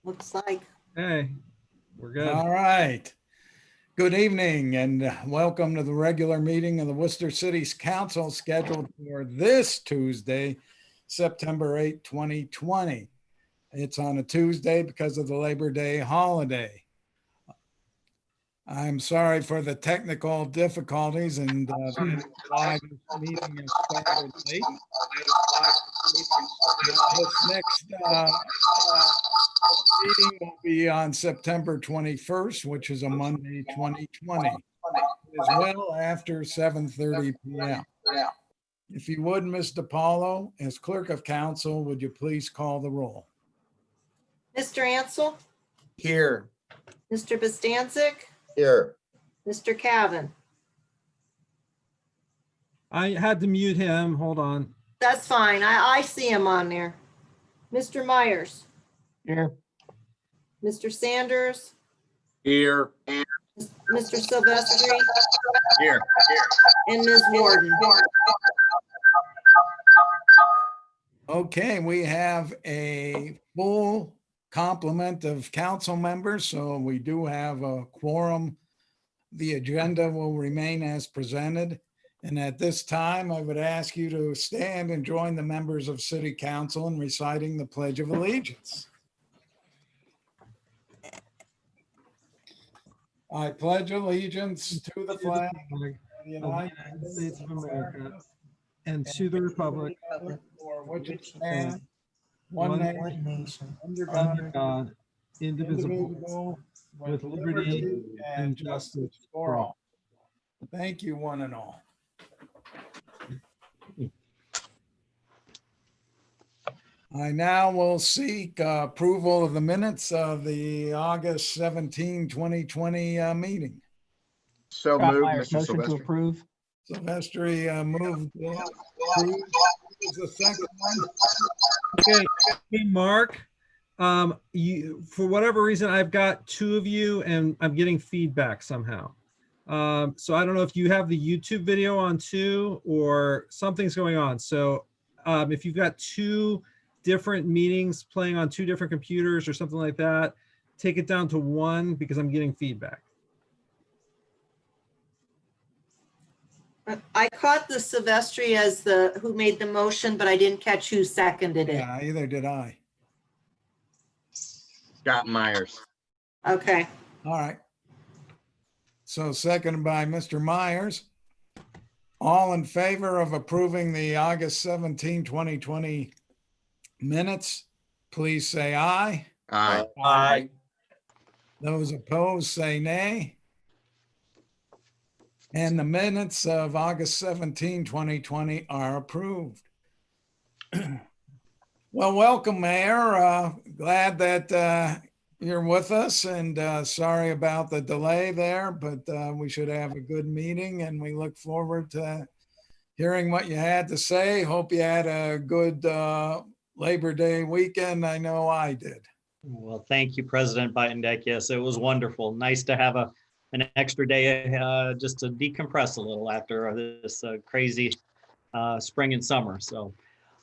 Looks like. Hey, we're good. All right. Good evening and welcome to the regular meeting of the Worcester City Council scheduled for this Tuesday, September 8, 2020. It's on a Tuesday because of the Labor Day holiday. I'm sorry for the technical difficulties and why this meeting is started late. This next meeting will be on September 21st, which is a Monday, 2020, as well after 7:30 p.m. If you would, Mr. Paulo, as clerk of council, would you please call the roll? Mr. Ansel, Here. Mr. Bostancic, Here. Mr. Cavan. I had to mute him. Hold on. That's fine. I see him on there. Mr. Myers, Here. Mr. Sanders, Here. Mr. Silvestri, Here. and Ms. Warden. Okay, we have a full complement of council members, so we do have a quorum. The agenda will remain as presented. And at this time, I would ask you to stand and join the members of City Council in reciting the Pledge of Allegiance. I pledge allegiance to the flag of the Of the United United States of America and to the republic for which it stands, one one nation, under under God, God, indivisible, indivisible, with liberty and justice for all. Thank you, one and all. I now will seek approval of the minutes of the August 17, 2020 meeting. So Scott moved, Myers, Mr. motion to Silvestri. approve. Silvestri moved. Approved. Is the second one? Okay, hey, Mark, you, for whatever reason, I've got two of you and I'm getting feedback somehow. So I don't know if you have the YouTube video on too, or something's going on. So if you've got two different meetings playing on two different computers or something like that, take it down to one because I'm getting feedback. I caught the Silvestri as who made the motion, but I didn't catch who seconded it. Yeah, either did I. Scott Myers. Okay. All right. So seconded by Mr. Myers. All in favor of approving the August 17, 2020 minutes, please say aye. Aye. Aye. Those opposed say nay. And the minutes of August 17, 2020 are approved. Well, welcome, Mayor. Glad that you're with us, and sorry about the delay there, but we should have a good meeting and we look forward to hearing what you had to say. Hope you had a good Labor Day weekend. I know I did. Well, thank you, President Bitendek. Yes, it was wonderful. Nice to have an extra day just to decompress a little after this crazy spring and summer. So,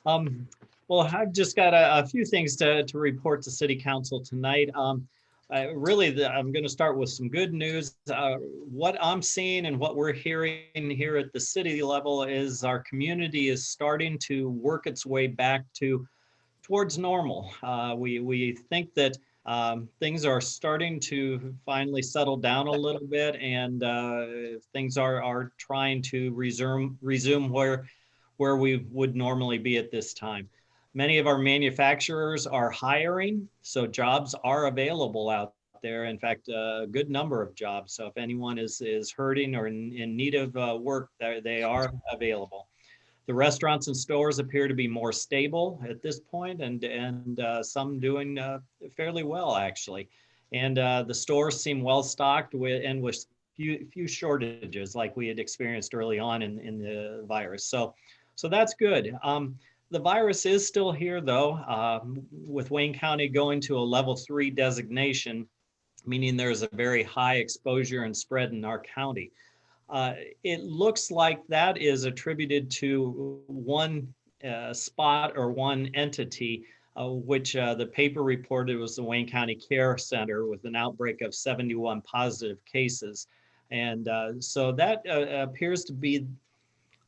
well, I've just got a few things to report to City Council tonight. I'm going to start with some good news. What I'm seeing and what we're hearing here at the city level is our community is starting to work its way back towards normal. We think that things are starting to finally settle down a little bit, and things are trying to resume where we would normally be at this time. Many of our manufacturers are hiring, so jobs are available out there. In fact, a good number of jobs. So if anyone is hurting or in need of work, they are available. The restaurants and stores appear to be more stable at this point, and some doing fairly well, actually. And the stores seem well stocked with few shortages like we had experienced early on in the virus. So that's good. The virus is still here, though, with Wayne County going to a level 3 designation, meaning there's a very high exposure and spread in our county. It looks like that is attributed to one spot or one entity which the paper reported was the Wayne County Care Center with an outbreak of 71 positive cases. And so that appears to be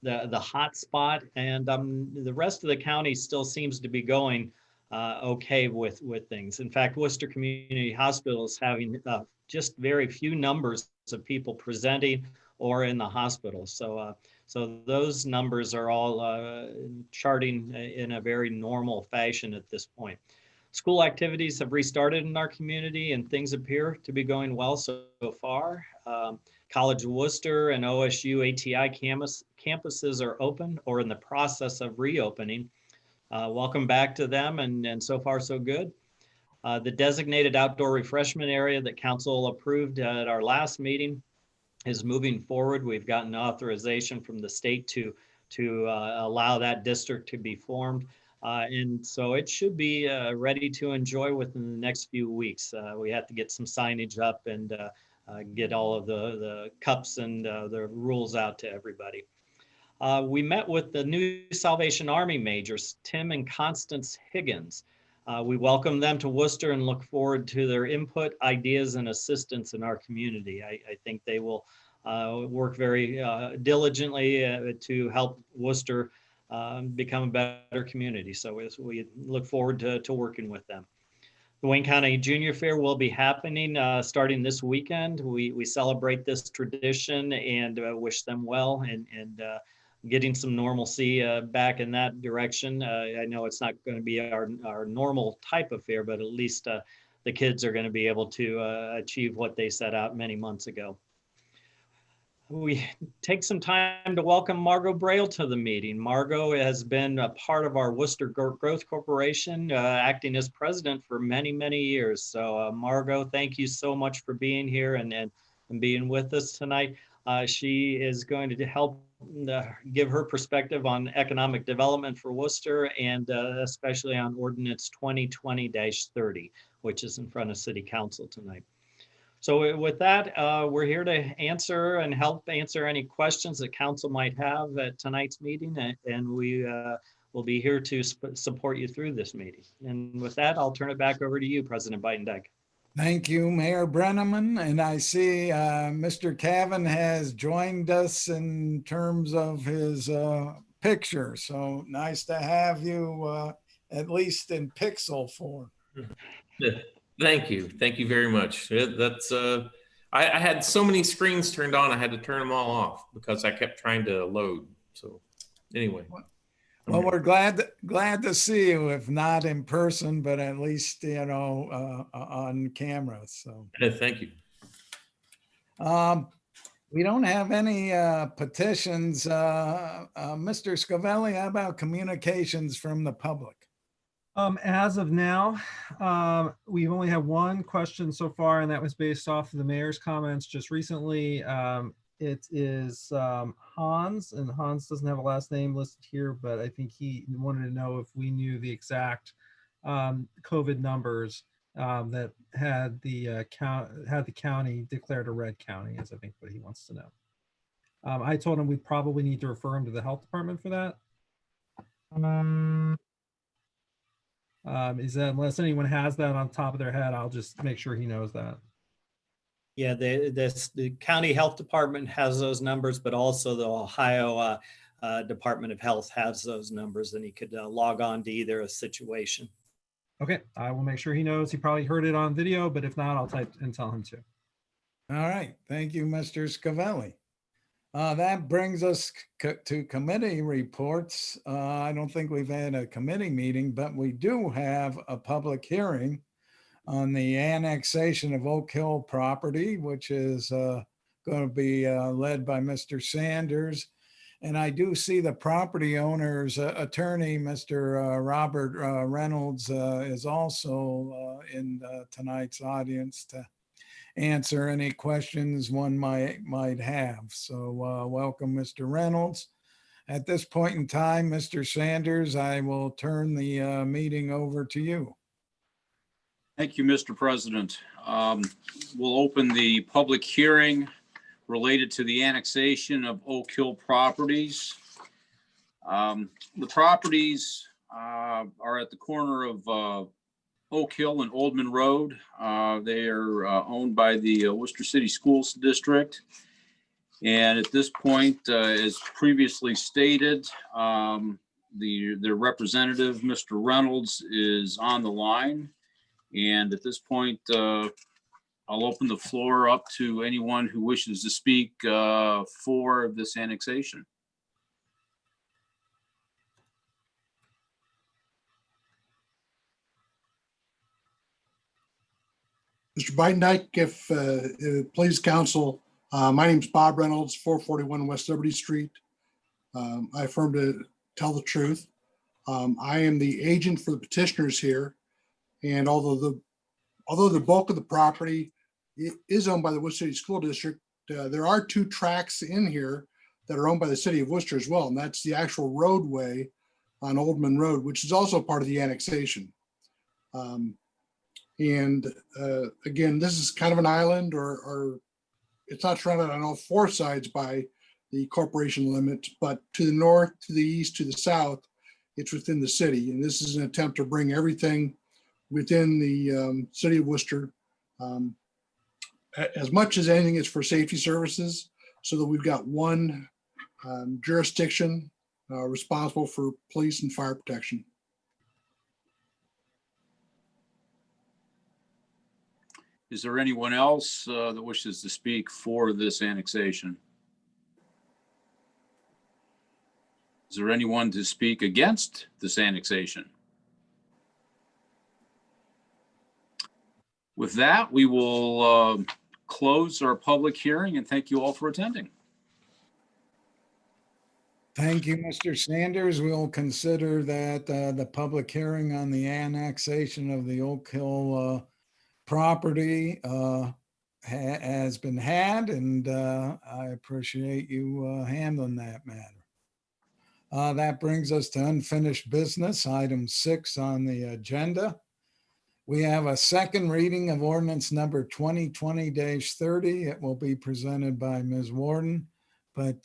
the hot spot, and the rest of the county still seems to be going okay with things. In fact, Worcester Community Hospital is having just very few numbers of people presenting or in the hospital. So those numbers are all charting in a very normal fashion at this point. School activities have restarted in our community, and things appear to be going well so far. College of Worcester and OSU ATI campuses are open or in the process of reopening. Welcome back to them, and so far so good. The designated outdoor refreshment area that council approved at our last meeting is moving forward. We've gotten authorization from the state to allow that district to be formed. And so it should be ready to enjoy within the next few weeks. We have to get some signage up and get all of the cups and the rules out to everybody. We met with the new Salvation Army majors, Tim and Constance Higgins. We welcome them to Worcester and look forward to their input, ideas, and assistance in our community. I think they will work very diligently to help Worcester become a better community. So we look forward to working with them. The Wayne County Junior Fair will be happening starting this weekend. We celebrate this tradition and wish them well and getting some normalcy back in that direction. I know it's not going to be our normal type of fair, but at least the kids are going to be able to achieve what they set out many months ago. We take some time to welcome Margot Braille to the meeting. Margot has been a part of our Worcester Growth Corporation, acting as president for many, many years. So Margot, thank you so much for being here and being with us tonight. She is going to help give her perspective on economic development for Worcester and especially on Ordinance 2020-30, which is in front of City Council tonight. So with that, we're here to answer and help answer any questions that council might have at tonight's meeting, and we will be here to support you through this meeting. And with that, I'll turn it back over to you, President Buitendijk. Thank you, Mayor Brenneman. And I see Mr. Cavan has joined us in terms of his picture. So nice to have you at least in pixel form. Thank you. Thank you very much. That's I had so many screens turned on, I had to turn them all off because I kept trying to load. So anyway. Well, we're glad to see you, if not in person, but at least, you know, on camera. So Thank you. we don't have any petitions. Mr. Scavelli, how about communications from the public? As of now, we've only had one question so far, and that was based off of the mayor's comments just recently. It is Hans, and Hans doesn't have a last name listed here, but I think he wanted to know if we knew the exact COVID numbers that had the county declared a red county, is I think what he wants to know. I told him we'd probably need to refer him to the health department for that. Is that, unless anyone has that on top of their head, I'll just make sure he knows that. Yeah, the county health department has those numbers, but also the Ohio Department of Health has those numbers, and he could log on to either a situation. Okay, I will make sure he knows. He probably heard it on video, but if not, I'll type and tell him to. All right. Thank you, Mr. Scavelli. That brings us to committee reports. I don't think we've had a committee meeting, but we do have a public hearing on the annexation of Oak Hill property, which is going to be led by Mr. Sanders. And I do see the property owner's attorney, Mr. Robert Reynolds, is also in tonight's audience to answer any questions one might have. So welcome, Mr. Reynolds. At this point in time, Mr. Sanders, I will turn the meeting over to you. Thank you, Mr. President. We'll open the public hearing related to the annexation of Oak Hill properties. The properties are at the corner of Oak Hill and Oldman Road. They are owned by the Worcester City Schools District. And at this point, as previously stated, their representative, Mr. Reynolds, is on the line. And at this point, I'll open the floor up to anyone who wishes to speak for this annexation. Mr. Bidendyke, if please counsel, my name's Bob Reynolds, 441 West Liberty Street. I affirm to tell the truth. I am the agent for the petitioners here, and although the bulk of the property is owned by the Worcester City School District, there are 2 tracts in here that are owned by the city of Worcester as well, and that's the actual roadway on Oldman Road, which is also part of the annexation. And again, this is kind of an island, or it's not surrounded on all 4 sides by the corporation limits, but to the north, to the east, to the south, it's within the city. And this is an attempt to bring everything within the city of Worcester. As much as anything, it's for safety services, so that we've got one jurisdiction responsible for police and fire protection. Is there anyone else that wishes to speak for this annexation? Is there anyone to speak against this annexation? With that, we will close our public hearing and thank you all for attending. Thank you, Mr. Sanders. We'll consider that the public hearing on the annexation of the Oak Hill property has been had, and I appreciate you handling that matter. That brings us to unfinished business, item 6 on the agenda. We have a second reading of ordinance number 2020-30. It will be presented by Ms. Warden. But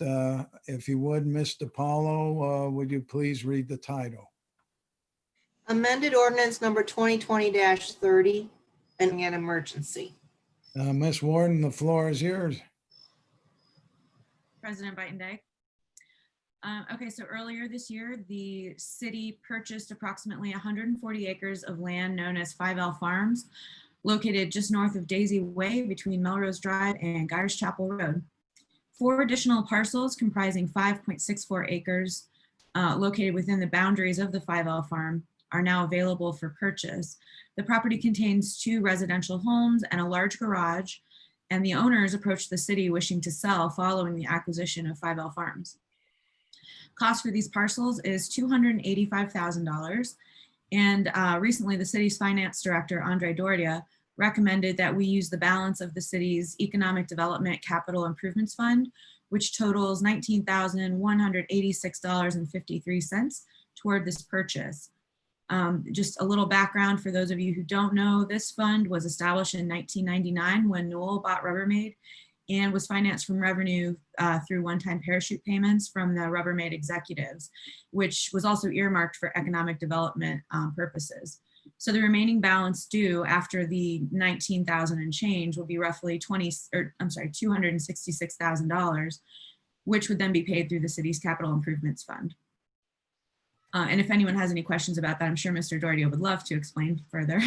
if you would, Mr. Paulo, would you please read the title? Amended ordinance number 2020-30 and an emergency. Ms. Warden, the floor is yours. President Bidendyke. Okay, so earlier this year, the city purchased approximately 140 acres of land known as 5L Farms, located just north of Daisy Way between Melrose Drive and Gyers Chapel Road. 4 additional parcels comprising 5.64 acres located within the boundaries of the 5L Farm are now available for purchase. The property contains 2 residential homes and a large garage, and the owners approached the city wishing to sell following the acquisition of 5L Farms. Cost for these parcels is $285,000. And recently the city's finance director, Andre Dordia, recommended that we use the balance of the city's Economic Development Capital Improvements Fund, which totals $19,186.53 toward this purchase. Just a little background for those of you who don't know, this fund was established in 1999 when Newell bought Rubbermaid and was financed from revenue through one-time parachute payments from the Rubbermaid executives, which was also earmarked for economic development purposes. So the remaining balance due after the $19,000 and change will be roughly $266,000, which would then be paid through the city's capital improvements fund. And if anyone has any questions about that, I'm sure Mr. Dordia would love to explain further.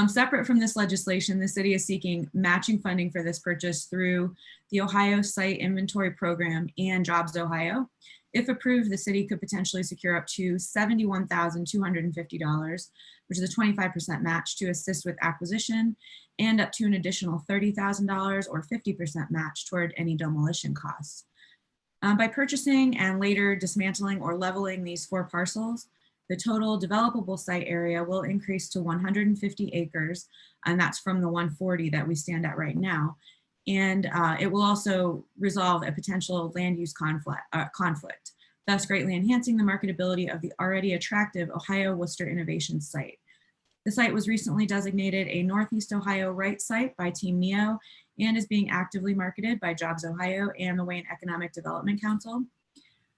Separate from this legislation, the city is seeking matching funding for this purchase through the Ohio Site Inventory Program and Jobs Ohio. If approved, the city could potentially secure up to $71,250, which is a 25% match to assist with acquisition, and up to an additional $30,000 or 50% match toward any demolition costs. By purchasing and later dismantling or leveling these 4 parcels, the total developable site area will increase to 150 acres, and that's from the 140 that we stand at right now. And it will also resolve a potential land use conflict, thus greatly enhancing the marketability of the already attractive Ohio Worcester Innovation Site. The site was recently designated a Northeast Ohio Right Site by Team NEO and is being actively marketed by Jobs Ohio and the Wayne Economic Development Council.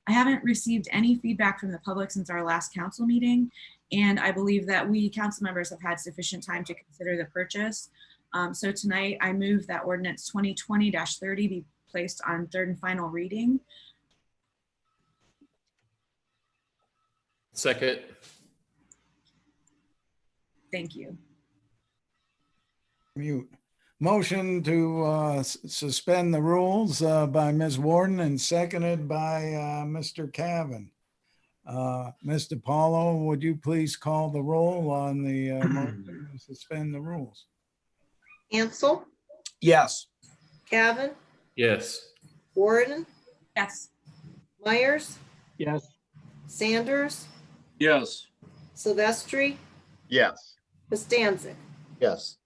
I haven't received any feedback from the public since our last council meeting, and I believe that we council members have had sufficient time to consider the purchase. So tonight I move that ordinance 2020-30 be placed on third and final reading. Second. Thank you. Mute. Motion to suspend the rules by Ms. Warden and seconded by Mr. Cavan. Mr. Paulo, would you please call the roll on the motion to suspend the rules? Ansel, Yes. Cavan, Yes. Warden, Yes. Myers, Yes. Sanders, Yes. Silvestri, Yes. Bastancik. Yes.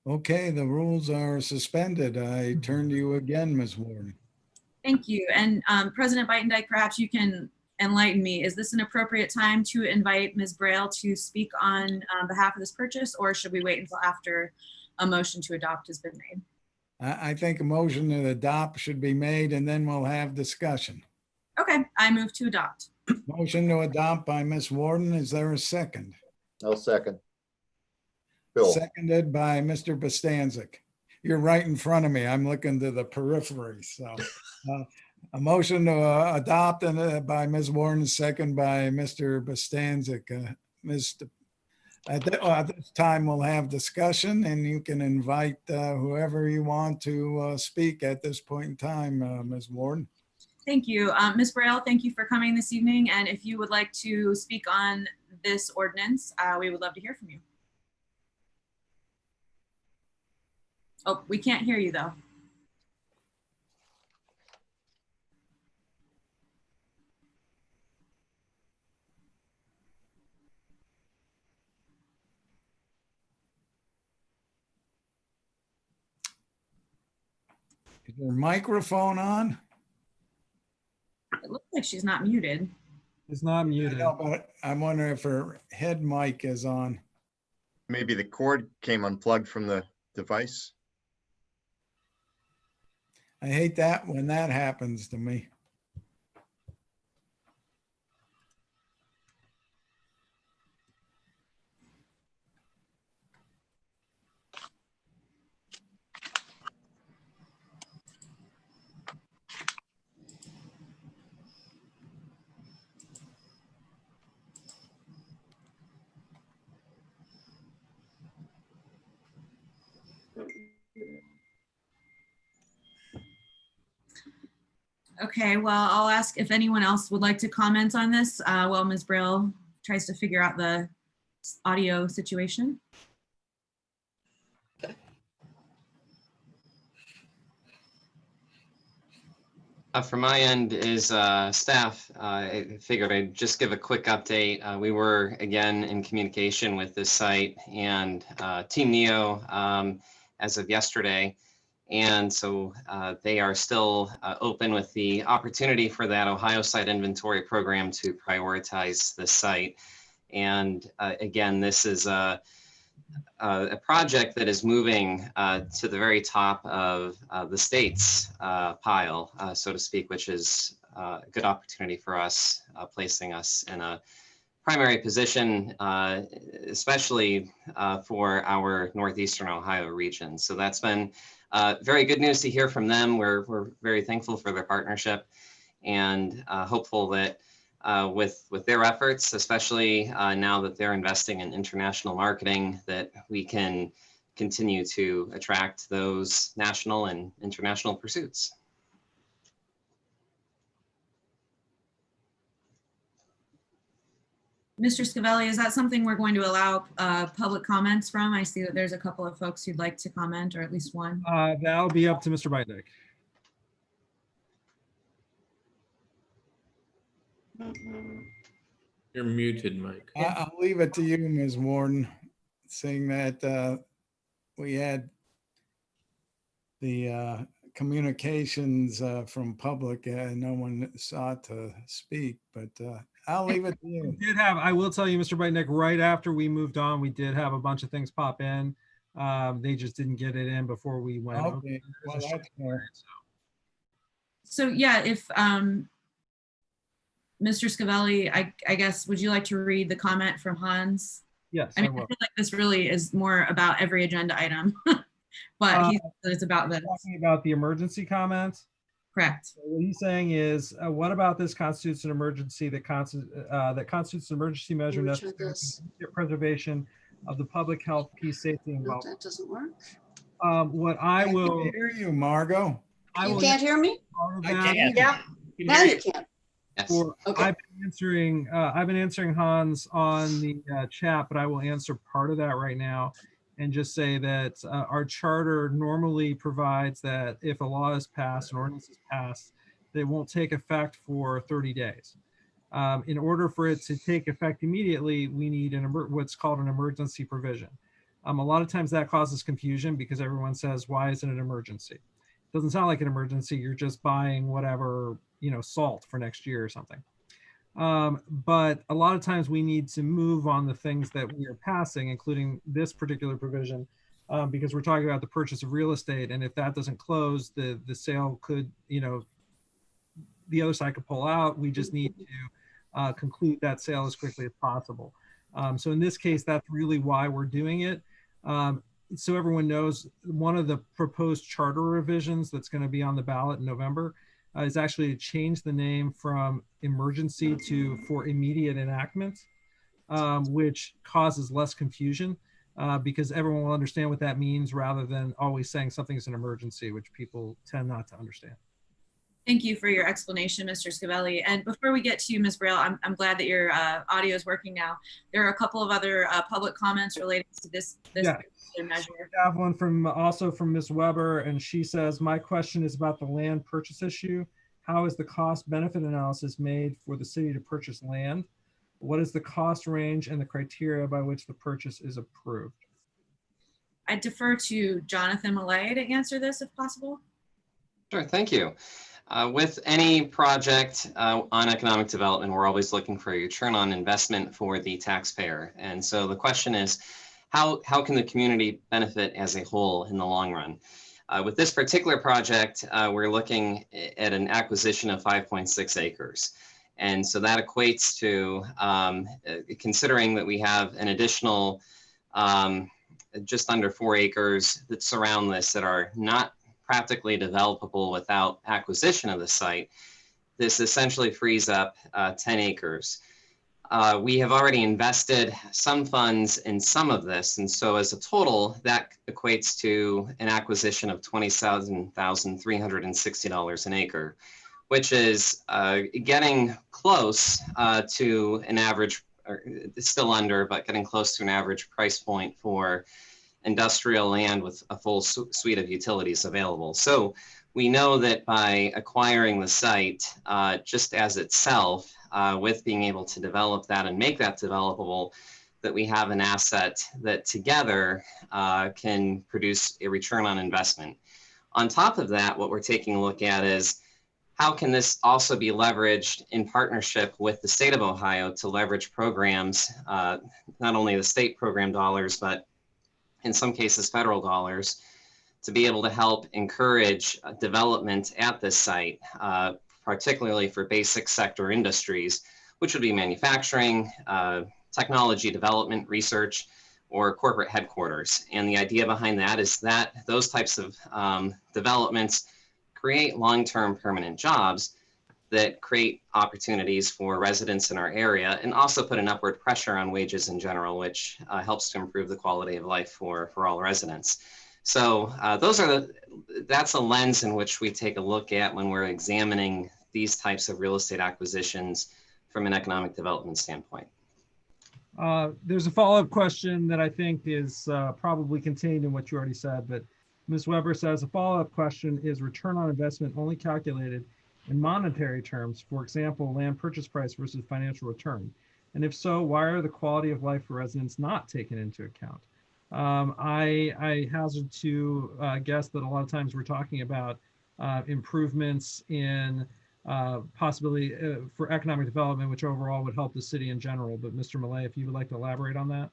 Okay, the rules are suspended. I turn to you again, Ms. Warden. Thank you. And President Beitendijk, perhaps you can enlighten me. Is this an appropriate time to invite Ms. Braille to speak on behalf of this purchase, or should we wait until after a motion to adopt has been made? I think a motion to adopt should be made and then we'll have discussion. Okay, I move to adopt. Motion to adopt by Ms. Warden. Is there a second? I'll second. Bill. Seconded by Mr. Bastancik. You're right in front of me. I'm looking to the periphery. So a motion to adopt and by Ms. Warden, second by Mr. Bastancik. At this time, we'll have discussion and you can invite whoever you want to speak at this point in time, Ms. Warden. Thank you. Ms. Braille, thank you for coming this evening. And if you would like to speak on this ordinance, we would love to hear from you. Oh, we can't hear you though. Is your microphone on? It looks like she's not muted. It's not muted. No, but I'm wondering if her head mic is on. Maybe the cord came unplugged from the device. I hate that when that happens to me. Okay, well, I'll ask if anyone else would like to comment on this while Ms. Braille tries to figure out the audio situation. From my end is staff. I figured I'd just give a quick update. We were again in communication with this site and Team Neo as of yesterday. And so they are still open with the opportunity for that Ohio Site Inventory Program to prioritize the site. And again, this is a project that is moving to the very top of the state's pile, so to speak, which is a good opportunity for us, placing us in a primary position, especially for our Northeastern Ohio region. So that's been very good news to hear from them. We're very thankful for their partnership and hopeful that with their efforts, especially now that they're investing in international marketing, that we can continue to attract those national and international pursuits. Mr. Scavelli, is that something we're going to allow public comments from? I see that there's a couple of folks who'd like to comment, or at least one. That'll be up to Mr. Beitendijk. You're muted, Mike. I'll leave it to you, Ms. Warden, seeing that we had the communications from public and no one sought to speak, but I'll leave it to you. We did have, I will tell you, Mr. Beitendijk, right after we moved on, we did have a bunch of things pop in. They just didn't get it in before we went. Okay, well, that's fair. So yeah, if Mr. Scavelli, I guess, would you like to read the comment from Hans? Yes, I I mean, I will. feel like this really is more about every agenda item, but he said it's about this. Talking about the emergency comments. Correct. What he's saying is, what about this constitutes an emergency that constitutes an emergency measure Let me try necessary this. for preservation of the public health, peace, safety, and No, welfare. that doesn't work. What I Can't will, hear you, Margot. I You will can't hear me? all of I that can. Yeah, Now you can. Yes. for- Okay. I've been answering Hans on the chat, but I will answer part of that right now and just say that our charter normally provides that if a law is passed, an ordinance is passed, they won't take effect for 30 days. In order for it to take effect immediately, we need what's called an emergency provision. A lot of times that causes confusion because everyone says, why isn't it an emergency? It doesn't sound like an emergency. You're just buying whatever, salt for next year or something. But a lot of times we need to move on the things that we are passing, including this particular provision, because we're talking about the purchase of real estate. And if that doesn't close, the sale could, the other side could pull out. We just need to conclude that sale as quickly as possible. So in this case, that's really why we're doing it. So everyone knows, one of the proposed charter revisions that's going to be on the ballot in November is actually to change the name from emergency to for immediate enactment, which causes less confusion because everyone will understand what that means rather than always saying something is an emergency, which people tend not to understand. Thank you for your explanation, Mr. Scavelli. And before we get to you, Ms. Braille, I'm glad that your audio is working now. There are a couple of other public comments related to this Yeah. particular measure. I have one also from Ms. Weber, and she says, my question is about the land purchase issue. How is the cost benefit analysis made for the city to purchase land? What is the cost range and the criteria by which the purchase is approved? I defer to Jonathan Millay to answer this if possible. Sure, thank you. With any project on economic development, we're always looking for a return on investment for the taxpayer. And so the question is, how can the community benefit as a whole in the long run? With this particular project, we're looking at an acquisition of 5.6 acres. And so that equates to, considering that we have an additional just under 4 acres that surround this that are not practically developable without acquisition of the site, this essentially frees up 10 acres. We have already invested some funds in some of this, and so as a total, that equates to an acquisition of $27,360 an acre, which is getting close to an average, or still under, but getting close to an average price point for industrial land with a full suite of utilities available. So we know that by acquiring the site just as itself, with being able to develop that and make that developable, that we have an asset that together can produce a return on investment. On top of that, what we're taking a look at is how can this also be leveraged in partnership with the state of Ohio to leverage programs, not only the state program dollars, but in some cases, federal dollars, to be able to help encourage development at this site, particularly for basic sector industries, which would be manufacturing, technology development, research, or corporate headquarters. And the idea behind that is that those types of developments create long-term permanent jobs that create opportunities for residents in our area and also put an upward pressure on wages in general, which helps to improve the quality of life for all residents. So that's a lens in which we take a look at when we're examining these types of real estate acquisitions from an economic development standpoint. There's a follow-up question that I think is probably contained in what you already said, but Ms. Weber says a follow-up question is return on investment only calculated in monetary terms, for example, land purchase price versus financial return? And if so, why are the quality of life for residents not taken into account? I hazard to guess that a lot of times we're talking about improvements in possibility for economic development, which overall would help the city in general. But Mr. Millay, if you would like to elaborate on that.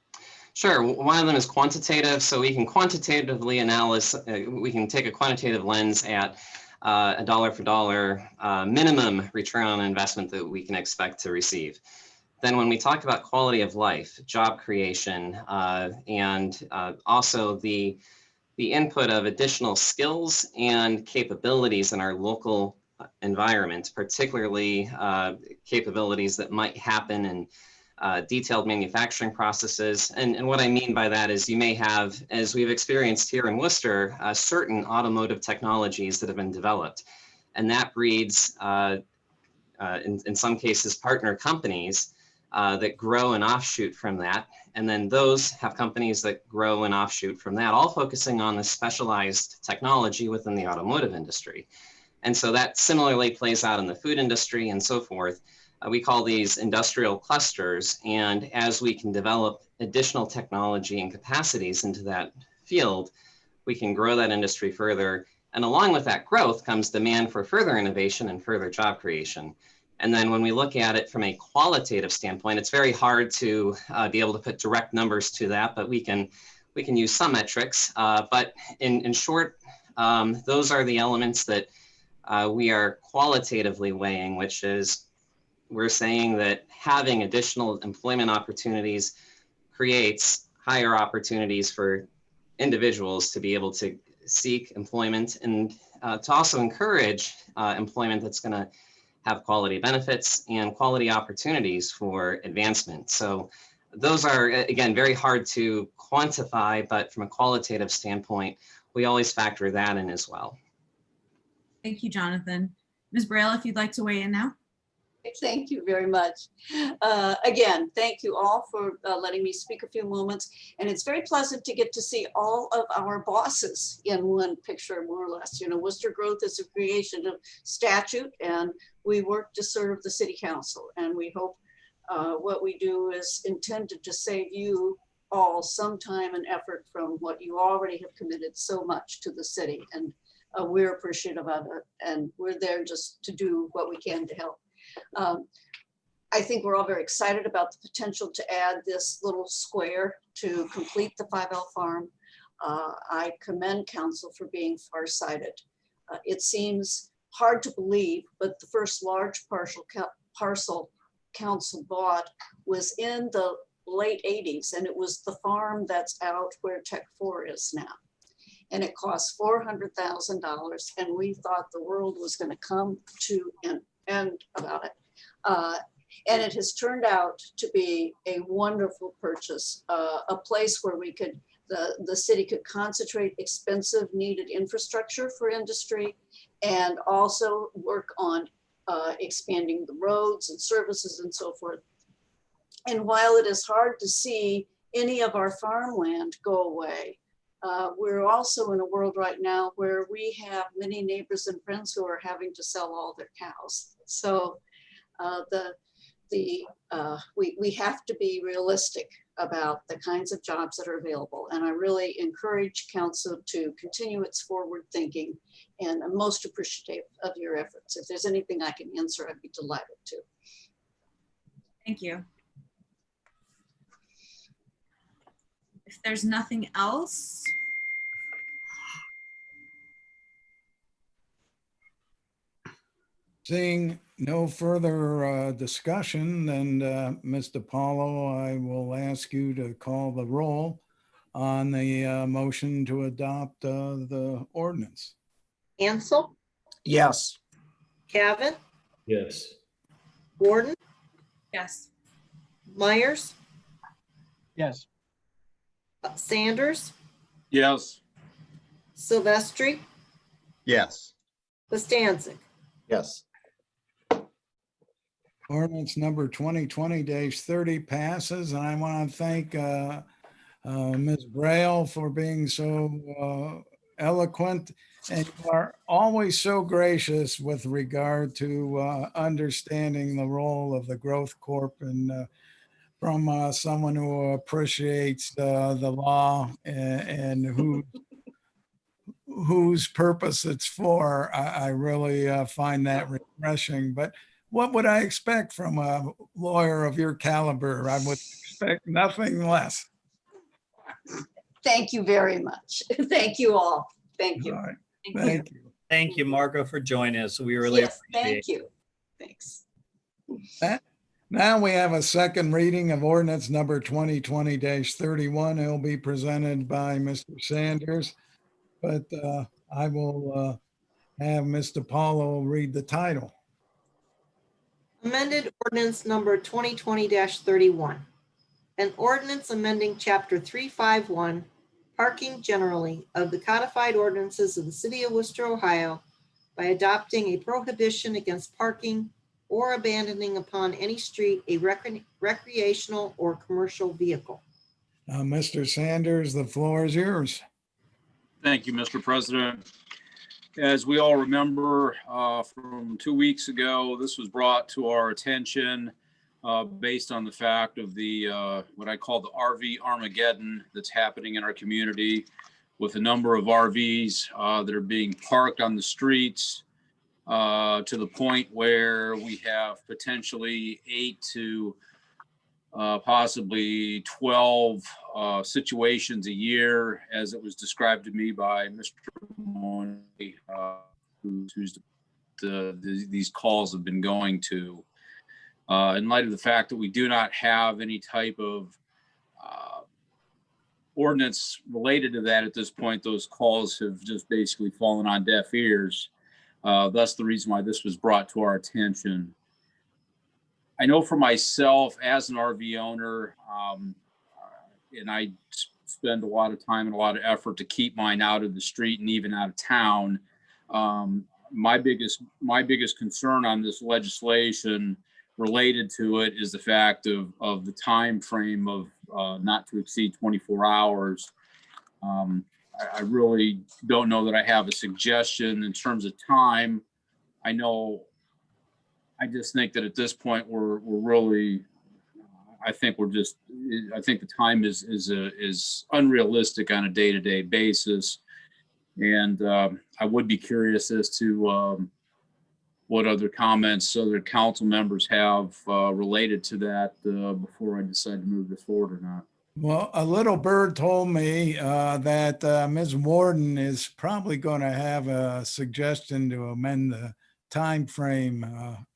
Sure. One of them is quantitative. So we can quantitatively we can take a quantitative lens at a dollar for dollar minimum return on investment that we can expect to receive. Then when we talk about quality of life, job creation, and also the input of additional skills and capabilities in our local environment, particularly capabilities that might happen in detailed manufacturing processes. And what I mean by that is you may have, as we've experienced here in Worcester, certain automotive technologies that have been developed. And that breeds, in some cases, partner companies that grow and offshoot from that. And then those have companies that grow and offshoot from that, all focusing on the specialized technology within the automotive industry. And so that similarly plays out in the food industry and so forth. We call these industrial clusters. And as we can develop additional technology and capacities into that field, we can grow that industry further. And along with that growth comes demand for further innovation and further job creation. And then when we look at it from a qualitative standpoint, it's very hard to be able to put direct numbers to that, but we can use some metrics. But in short, those are the elements that we are qualitatively weighing, which is we're saying that having additional employment opportunities creates higher opportunities for individuals to be able to seek employment and to also encourage employment that's going to have quality benefits and quality opportunities for advancement. So those are, again, very hard to quantify, but from a qualitative standpoint, we always factor that in as well. Thank you, Jonathan. Ms. Braille, if you'd like to weigh in now. Thank you very much. Again, thank you all for letting me speak a few moments. And it's very pleasant to get to see all of our bosses in one picture, more or less. You know, Worcester Growth is a creation of statute, and we work to serve the city council. And we hope what we do is intended to save you all some time and effort from what you already have committed so much to the city. And we're appreciative of it. And we're there just to do what we can to help. I think we're all very excited about the potential to add this little square to complete the 5L farm. I commend council for being farsighted. It seems hard to believe, but the first large parcel council bought was in the late 80s, and it was the farm that's out where Tech 4 is now. And it cost $400,000, and we thought the world was going to come to an end about it. And it has turned out to be a wonderful purchase, a place where we could, the city could concentrate expensive needed infrastructure for industry and also work on expanding the roads and services and so forth. And while it is hard to see any of our farmland go away, we're also in a world right now where we have many neighbors and friends who are having to sell all their cows. So we have to be realistic about the kinds of jobs that are available. And I really encourage council to continue its forward thinking, and I'm most appreciative of your efforts. If there's anything I can answer, I'd be delighted to. Thank you. If there's nothing else. Seeing no further discussion, then Mr. Paulo, I will ask you to call the roll on the motion to adopt the ordinance. Ansel, Yes. Cavan, Yes. Gordon, Yes. Myers, Yes. Sanders, Yes. Silvestri, Yes. Costancic. Yes. Ordinance number 2020-30 passes, and I want to thank Ms. Braille for being so eloquent, and you are always so gracious with regard to understanding the role of the Growth Corp, and from someone who appreciates the law and whose purpose it's for. I really find that refreshing. But what would I expect from a lawyer of your caliber? I would expect nothing less. Thank you very much. Thank you all. Thank you. All right. Thank you. Thank you. Thank you, Marco, for joining us. We really Yes, appreciate thank you. Thanks. Now we have a second reading of ordinance number 2020-31. It'll be presented by Mr. Sanders, but I will have Mr. Paulo read the title. Amended ordinance number 2020-31. An ordinance amending chapter 351, parking generally of the codified ordinances of the city of Worcester, Ohio by adopting a prohibition against parking or abandoning upon any street a recreational or commercial vehicle. Mr. Sanders, the floor is yours. Thank you, Mr. President. As we all remember, from 2 weeks ago, this was brought to our attention based on the fact of the what I call the RV Armageddon that's happening in our community, with a number of RVs that are being parked on the streets to the point where we have potentially 8 to possibly 12 situations a year, as it was described to me by Mr. Mooney, these calls have been going to. In light of the fact that we do not have any type of ordinance related to that at this point, those calls have just basically fallen on deaf ears. That's the reason why this was brought to our attention. I know for myself as an RV owner, and I spend a lot of time and a lot of effort to keep mine out of the street and even out of town. My biggest concern on this legislation related to it is the fact of the time frame of not to exceed 24 hours. I really don't know that I have a suggestion in terms of time. I just think that at this point we're really, I think the time is unrealistic on a day-to-day basis. And I would be curious as to what other comments other council members have related to that before I decide to move this forward or not. Well, a little bird told me that Ms. Warden is probably going to have a suggestion to amend the time frame.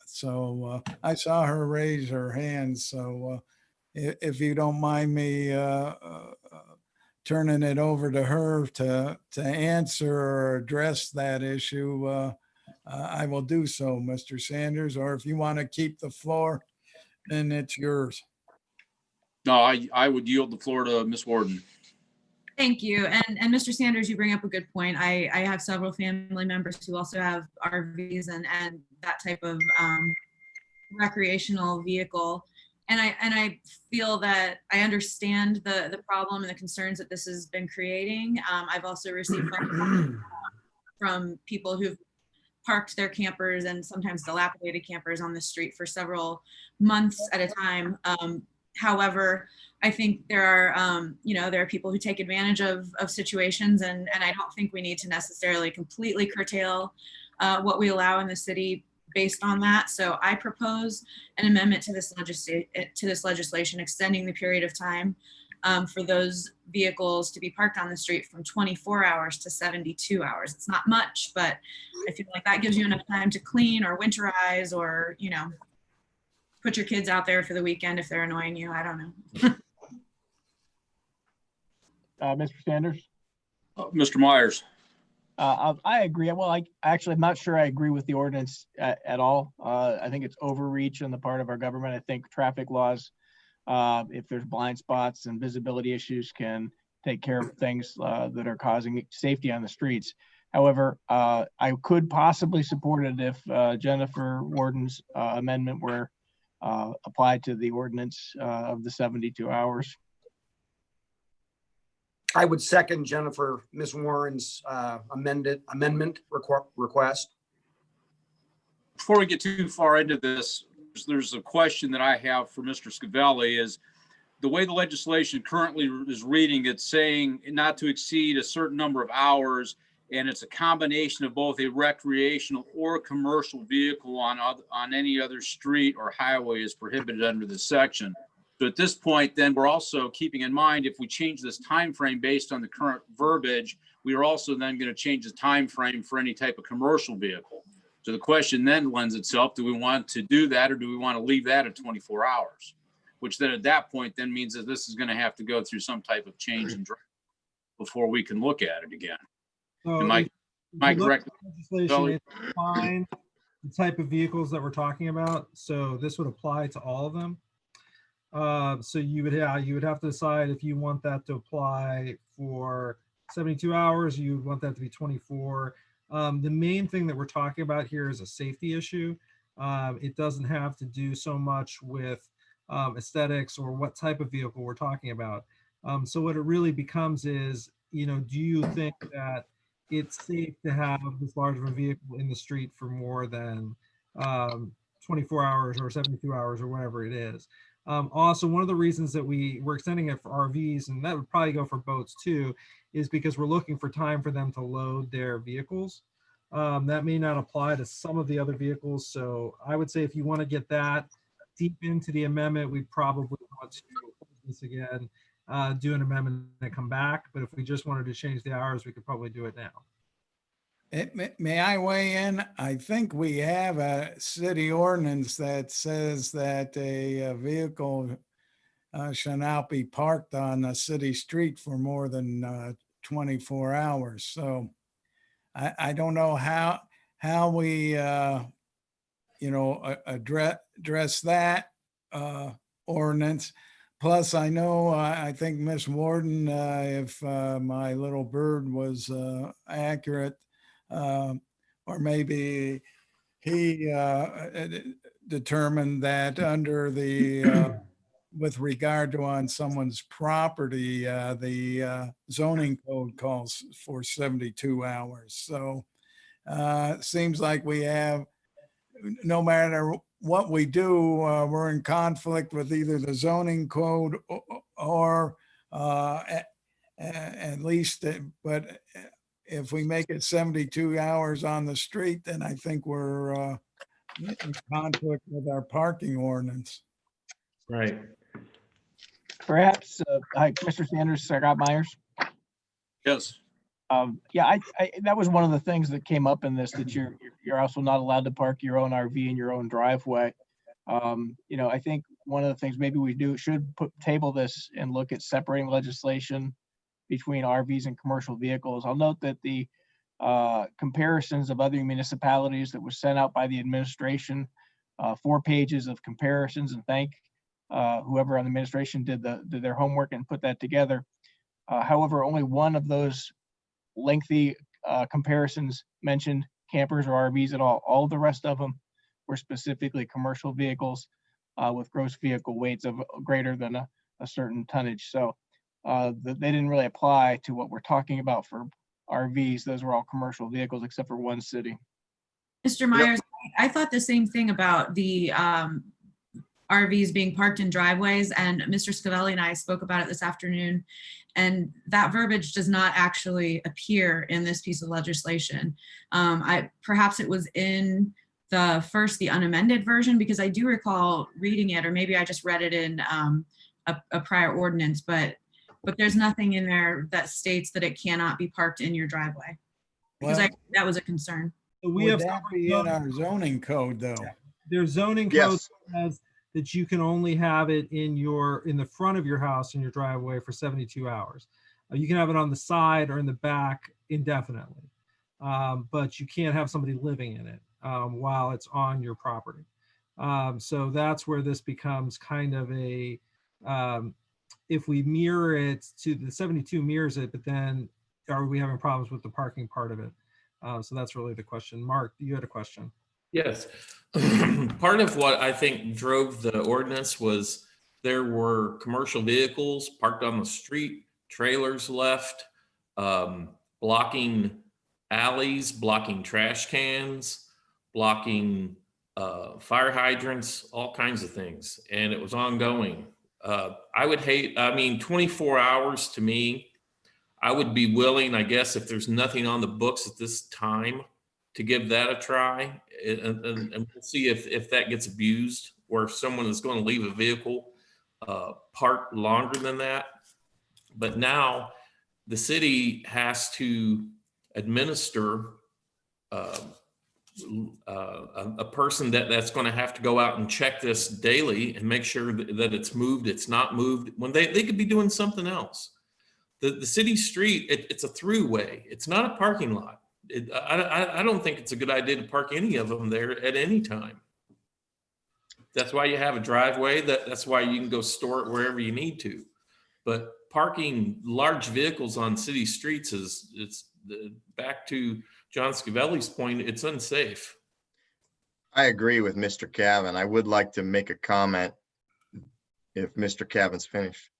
So I saw her raise her hand. So if you don't mind me turning it over to her to answer or address that issue, I will do so, Mr. Sanders. Or if you want to keep the floor, then it's yours. No, I would yield the floor to Ms. Warden. Thank you. And Mr. Sanders, you bring up a good point. I have several family members who also have RVs and that type of recreational vehicle. And I feel that I understand the problem and the concerns that this has been creating. I've also received phone from people who've parked their campers and sometimes dilapidated campers on the street for several months at a time. However, I think there are people who take advantage of situations, and I don't think we need to necessarily completely curtail what we allow in the city based on that. So I propose an amendment to this legislation extending the period of time for those vehicles to be parked on the street from 24 hours to 72 hours. It's not much, but I feel like that gives you enough time to clean or winterize or, put your kids out there for the weekend if they're annoying you. I don't know. Mr. Sanders? Mr. Myers. I agree. Well, I'm not sure I agree with the ordinance at all. I think it's overreach on the part of our government. I think traffic laws, if there's blind spots and visibility issues, can take care of things that are causing safety on the streets. However, I could possibly support it if Jennifer Warden's amendment were applied to the ordinance of the 72 hours. I would second Ms. Warren's amendment request. Before we get too far into this, there's a question that I have for Mr. Scavelli. Is the way the legislation currently is reading, it's saying not to exceed a certain number of hours, and it's a combination of both a recreational or commercial vehicle on any other street or highway is prohibited under this section. So at this point, then we're also keeping in mind, if we change this time frame based on the current verbiage, we are also then going to change the time frame for any type of commercial vehicle. So the question then lends itself, do we want to do that, or do we want to leave that at 24 hours? Which then at that point then means that this is going to have to go through some type of change and draft before we can look at it again. So Am I if you look correct? at the legislation, it defines the type of vehicles that we're talking about. So this would apply to all of them. So you would have to decide if you want that to apply for 72 hours, you would want that to be 24. The main thing that we're talking about here is a safety issue. It doesn't have to do so much with aesthetics or what type of vehicle we're talking about. So what it really becomes is, do you think that it's safe to have this large of a vehicle in the street for more than 24 hours or 72 hours or whatever it is? Also, one of the reasons that we're extending it for RVs, and that would probably go for boats too, is because we're looking for time for them to load their vehicles. That may not apply to some of the other vehicles. So I would say if you want to get that deep into the amendment, we probably want to close this again, do an amendment and come back. But if we just wanted to change the hours, we could probably do it now. May I weigh in? I think we have a city ordinance that says that a vehicle shall not be parked on a city street for more than 24 hours. So I don't know how we, address that ordinance. Plus, I know, I think Miss Warden, if my little bird was accurate, or maybe he determined that under the, with regard to on someone's property, the zoning code calls for 72 hours. So it seems like we have, no matter what we do, we're in conflict with either the zoning code or at least, but if we make it 72 hours on the street, then I think we're in conflict with our parking ordinance. Right. Perhaps, hi, Mr. Sanders, Scott Myers. Yes. Yeah, that was one of the things that came up in this, that you're also not allowed to park your own RV in your own driveway. I think one of the things maybe we should table this and look at separating legislation between RVs and commercial vehicles. I'll note that the comparisons of other municipalities that was sent out by the administration, 4 pages of comparisons, and thank whoever on the administration did their homework and put that together. However, only one of those lengthy comparisons mentioned campers or RVs at all. All the rest of them were specifically commercial vehicles with gross vehicle weights of greater than a certain tonnage. So they didn't really apply to what we're talking about for RVs. Those were all commercial vehicles except for one city. Mr. Myers, I thought the same thing about the RVs being parked in driveways, and Mr. Scavelli and I spoke about it this afternoon, and that verbiage does not actually appear in this piece of legislation. Perhaps it was in the unamended version, because I do recall reading it, or maybe I just read it in a prior ordinance, but there's nothing in there that states that it cannot be parked in your driveway, because that was a concern. We have that be in our zoning code, though? Their zoning code says that you can only have it in the front of your house in your driveway for 72 hours. You can have it on the side or in the back indefinitely, but you can't have somebody living in it while it's on your property. So that's where this becomes kind of a, if we mirror it to the 72 mirrors it, but then are we having problems with the parking part of it? So that's really the question. Mark, you had a question. Yes. Part of what I think drove the ordinance was there were commercial vehicles parked on the street, trailers left, blocking alleys, blocking trash cans, blocking fire hydrants, all kinds of things. And it was ongoing. I would 24 hours to me, I would be willing, I guess, if there's nothing on the books at this time, to give that a try, and we'll see if that gets abused, or if someone is going to leave a vehicle park longer than that. But now the city has to administer a person that's going to have to go out and check this daily and make sure that it's moved, it's not moved, when they could be doing something else. The city street, it's a throughway. It's not a parking lot. I don't think it's a good idea to park any of them there at any time. That's why you have a driveway. That's why you can go store it wherever you need to. But parking large vehicles on city streets it's back to John Scavelli's point, it's unsafe. I agree with Mr. Cavan. I would like to make a comment if Mr. Cavan's finished.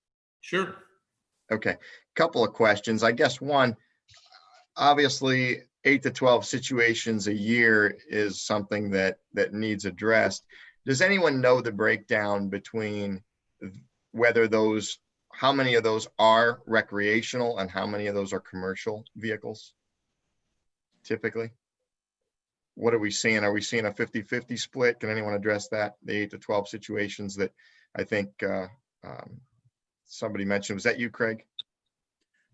Sure. Okay, couple of questions. I guess one, obviously 8 to 12 situations a year is something that needs addressed. Does anyone know the breakdown between whether those, how many of those are recreational and how many of those are commercial vehicles? Typically, what are we seeing? Are we seeing a 50-50 split? Can anyone address that? The 8 to 12 situations that I think somebody mentioned. Was that you, Craig?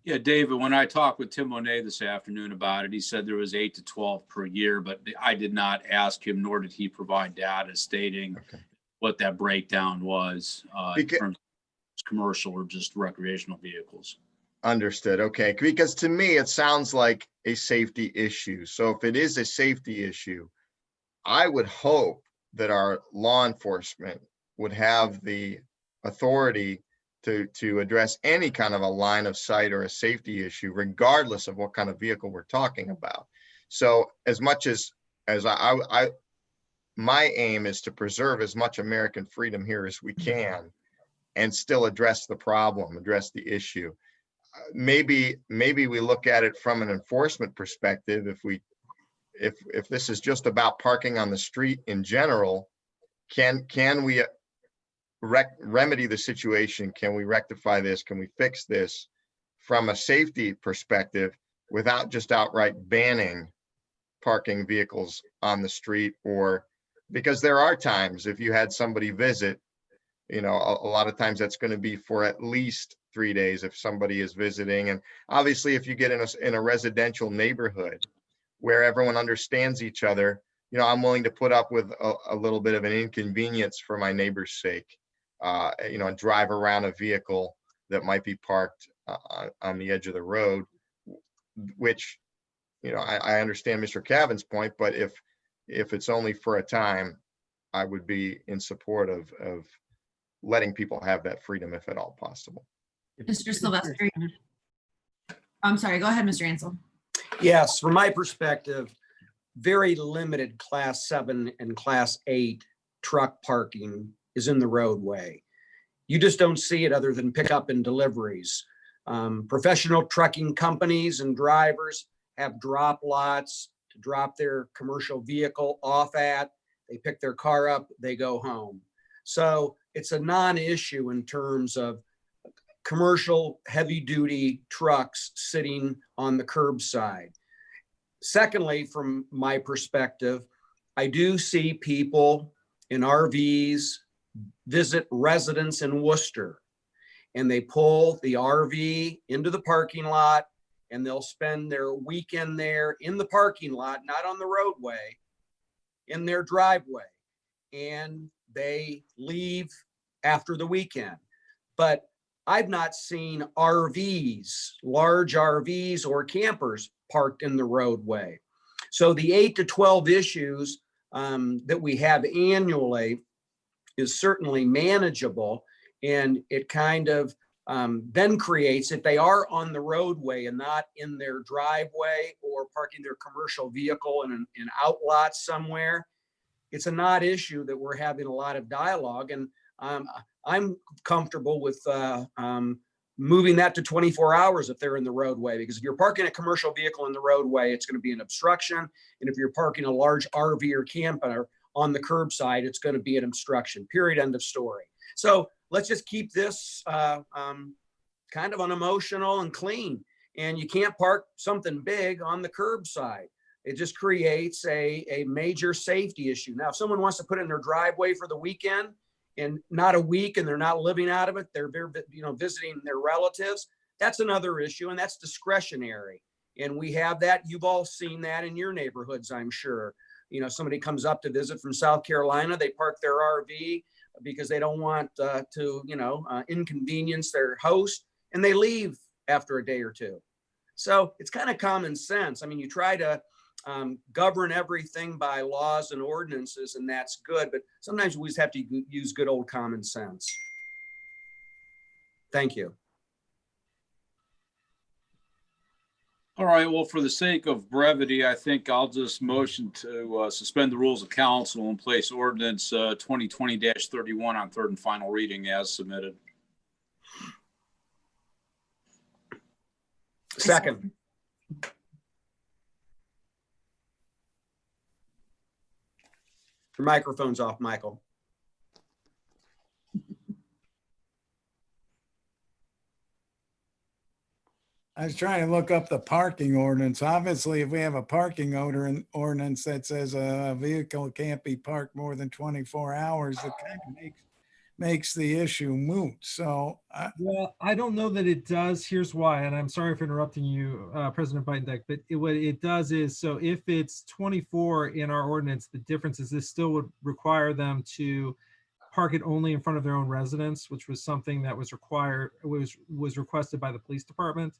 Yeah, David, when I talked with Tim Monet this afternoon about it, he said there was 8 to 12 per year, but I did not ask him, nor did he provide data stating what that breakdown was in terms of commercial or just recreational vehicles. Understood. Okay, because to me, it sounds like a safety issue. So if it is a safety issue, I would hope that our law enforcement would have the authority to address any kind of a line of sight or a safety issue, regardless of what kind of vehicle we're talking about. So as much as my aim is to preserve as much American freedom here as we can and still address the problem, address the issue. Maybe we look at it from an enforcement perspective. If this is just about parking on the street in general, can we remedy the situation? Can we rectify this? Can we fix this from a safety perspective without just outright banning parking vehicles on the street? Or because there are times if you had somebody visit, you know, a lot of times that's going to be for at least 3 days if somebody is visiting. And obviously if you get in a residential neighborhood where everyone understands each other, you know, I'm willing to put up with a little bit of an inconvenience for my neighbor's sake, you know, and drive around a vehicle that might be parked on the edge of the road, which, you know, I understand Mr. Cavan's point, but if it's only for a time, I would be in support of letting people have that freedom if at all possible. Mr. Sylvester. I'm sorry, go ahead, Mr. Ansel. Yes, from my perspective, very limited Class 7 and Class 8 truck parking is in the roadway. You just don't see it other than pickup and deliveries. Professional trucking companies and drivers have drop lots to drop their commercial vehicle off at. They pick their car up, they go home. So it's a non-issue in terms of commercial heavy-duty trucks sitting on the curbside. Secondly, from my perspective, I do see people in RVs visit residents in Worcester, and they pull the RV into the parking lot, and they'll spend their weekend there in the parking lot, not on the roadway, in their driveway, and they leave after the weekend. But I've not seen RVs, large RVs or campers parked in the roadway. So the 8 to 12 issues that we have annually is certainly manageable, and it kind of then creates, if they are on the roadway and not in their driveway or parking their commercial vehicle in an outlot somewhere, it's a not issue that we're having a lot of dialogue. And I'm comfortable with moving that to 24 hours if they're in the roadway, because if you're parking a commercial vehicle in the roadway, it's going to be an obstruction. And if you're parking a large RV or camper on the curbside, it's going to be an obstruction, period, end of story. So let's just keep this kind of unemotional and clean. And you can't park something big on the curbside. It just creates a major safety issue. Now, if someone wants to put it in their driveway for the weekend and not a week and they're not living out of it, they're very, visiting their relatives, that's another issue, and that's discretionary. And we have that, you've all seen that in your neighborhoods, I'm sure. Somebody comes up to visit from South Carolina, they park their RV because they don't want to inconvenience their host, and they leave after a day or two. So it's kind of common sense. I mean, you try to govern everything by laws and ordinances, and that's good, but sometimes we just have to use good old common sense. Thank you. All right, well, for the sake of brevity, I think I'll just motion to suspend the rules of council and place ordinance 2020-31 on third and final reading as submitted. Second. Your microphone's off, Michael. I was trying to look up the parking ordinance. Obviously, if we have a parking ordinance that says a vehicle can't be parked more than 24 hours, it kind of makes the issue moot. So Well, I don't know that it does. Here's why, and I'm sorry for interrupting you, President Beitendijk, but what it does is, so if it's 24 in our ordinance, the difference is this still would require them to park it only in front of their own residence, which was something that was requested by the police department,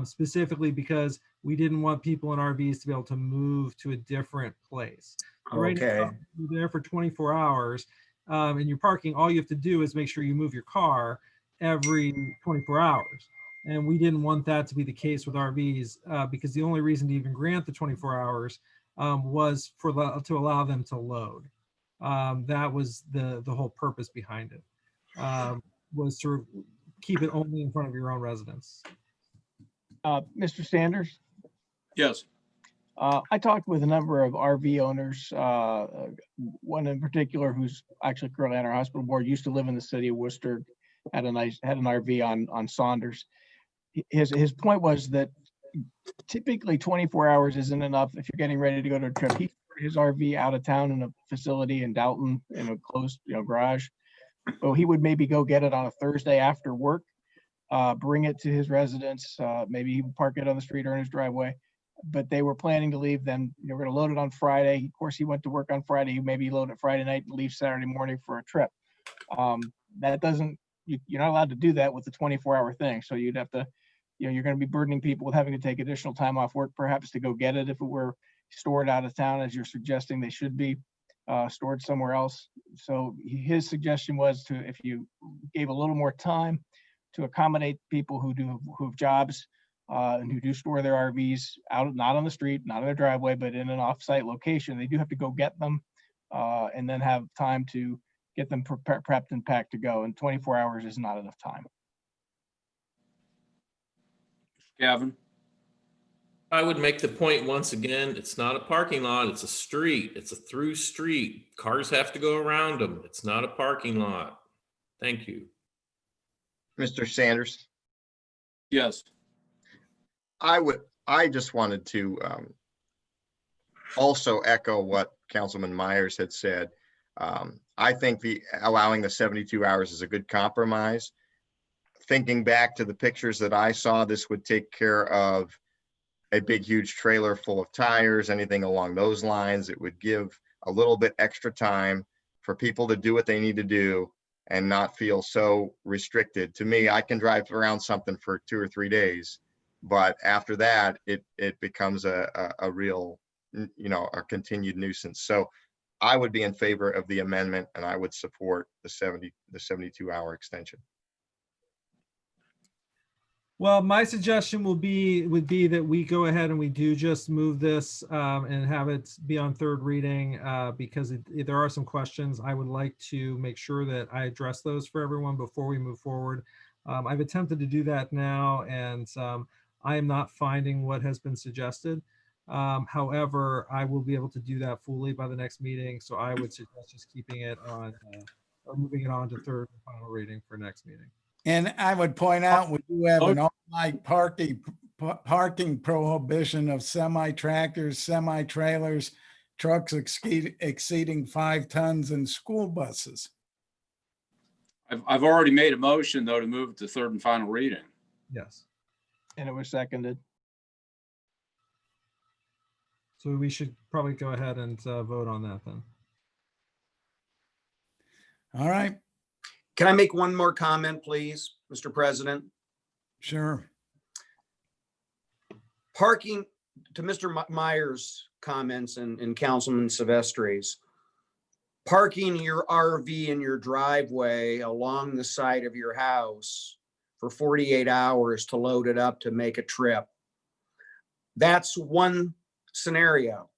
specifically because we didn't want people in RVs to be able to move to a different place. Right now, you're there for 24 hours. And you're parking, all you have to do is make sure you move your car every 24 hours. And we didn't want that to be the case with RVs because the only reason to even grant the 24 hours was to allow them to load. That was the whole purpose behind it, was to keep it only in front of your own residence. Mr. Sanders? Yes. I talked with a number of RV owners, one in particular who's actually currently on our hospital board, used to live in the city of Worcester, had an RV on Saunders. His point was that typically 24 hours isn't enough if you're getting ready to go to a trip. He stored his RV out of town in a facility in Dalton in a closed garage. So he would maybe go get it on a Thursday after work, bring it to his residence, maybe he would park it on the street or in his driveway. But they were planning to leave then, we're going to load it on Friday. Of course, he went to work on Friday. Maybe load it Friday night and leave Saturday morning for a trip. That doesn't, you're not allowed to do that with the 24-hour thing. So you'd have to, you're going to be burdening people with having to take additional time off work, perhaps to go get it if it were stored out of town, as you're suggesting they should be stored somewhere else. So his suggestion was to, if you gave a little more time to accommodate people who have jobs, and who do store their RVs out, not on the street, not in their driveway, but in an off-site location, they do have to go get them and then have time to get them prepped and packed to go. And 24 hours is not enough time. Gavin? I would make the point once again, it's not a parking lot, it's a street. It's a through street. Cars have to go around them. It's not a parking lot. Thank you. Mr. Sanders? Yes. I just wanted to also echo what Councilman Myers had said. I think allowing the 72 hours is a good compromise. Thinking back to the pictures that I saw, this would take care of a big, huge trailer full of tires, anything along those lines. It would give a little bit extra time for people to do what they need to do and not feel so restricted. To me, I can drive around something for 2 or 3 days. But after that, it becomes a real, a continued nuisance. So I would be in favor of the amendment, and I would support the 72-hour extension. Well, my suggestion would be that we go ahead and we do just move this and have it be on third reading because there are some questions. I would like to make sure that I address those for everyone before we move forward. I've attempted to do that now, and I am not finding what has been suggested. However, I will be able to do that fully by the next meeting. So I would suggest just keeping it on or moving it on to third and final reading for next meeting. And I would point out, we do have an all-night parking prohibition of semi-tractors, semi-trailers, trucks exceeding 5 tons, and school buses. I've already made a motion, though, to move it to third and final reading. Yes. And it was seconded. So we should probably go ahead and vote on that then. All right, Can I make one more comment, please, Mr. President? sure. Parking, to Mr. Meyer's comments and Councilman Silvestri's, parking your RV in your driveway along the side of your house for 48 hours to load it up to make a trip. That's one scenario.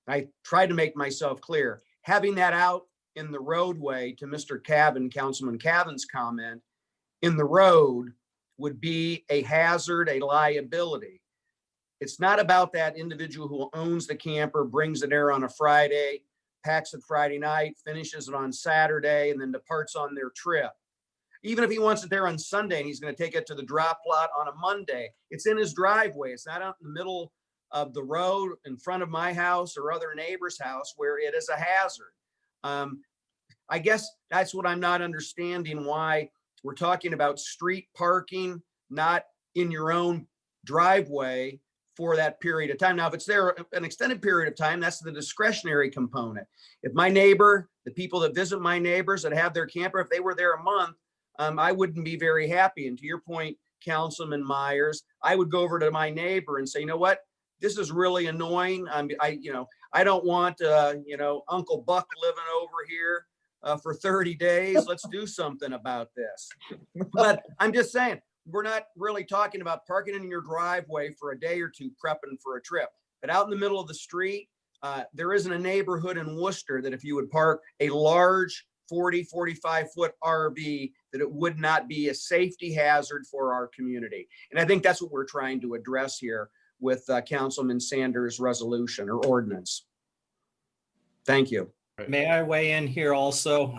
I tried to make myself clear. Having that out in the roadway, to Mr. Cavan, Councilman Cavan's comment, in the road would be a hazard, a liability. It's not about that individual who owns the camper, brings it there on a Friday, packs it Friday night, finishes it on Saturday, and then departs on their trip. Even if he wants it there on Sunday and he's going to take it to the drop lot on a Monday, it's in his driveway. It's not out in the middle of the road in front of my house or other neighbor's house where it is a hazard. I guess that's what I'm not understanding, why we're talking about street parking, not in your own driveway for that period of time. Now, if it's there an extended period of time, that's the discretionary component. If my neighbor, the people that visit my neighbors that have their camper, if they were there a month, I wouldn't be very happy. And to your point, Councilman Myers, I would go over to my neighbor and say, you know what, this is really annoying. I don't want, Uncle Buck living over here for 30 days. Let's do something about this. But I'm just saying, we're not really talking about parking in your driveway for a day or two prepping for a trip. But out in the middle of the street, there isn't a neighborhood in Worcester that if you would park a large 40, 45-foot RV, that it would not be a safety hazard for our community. And I think that's what we're trying to address here with Councilman Sanders' resolution or ordinance. Thank you. May I weigh in here also?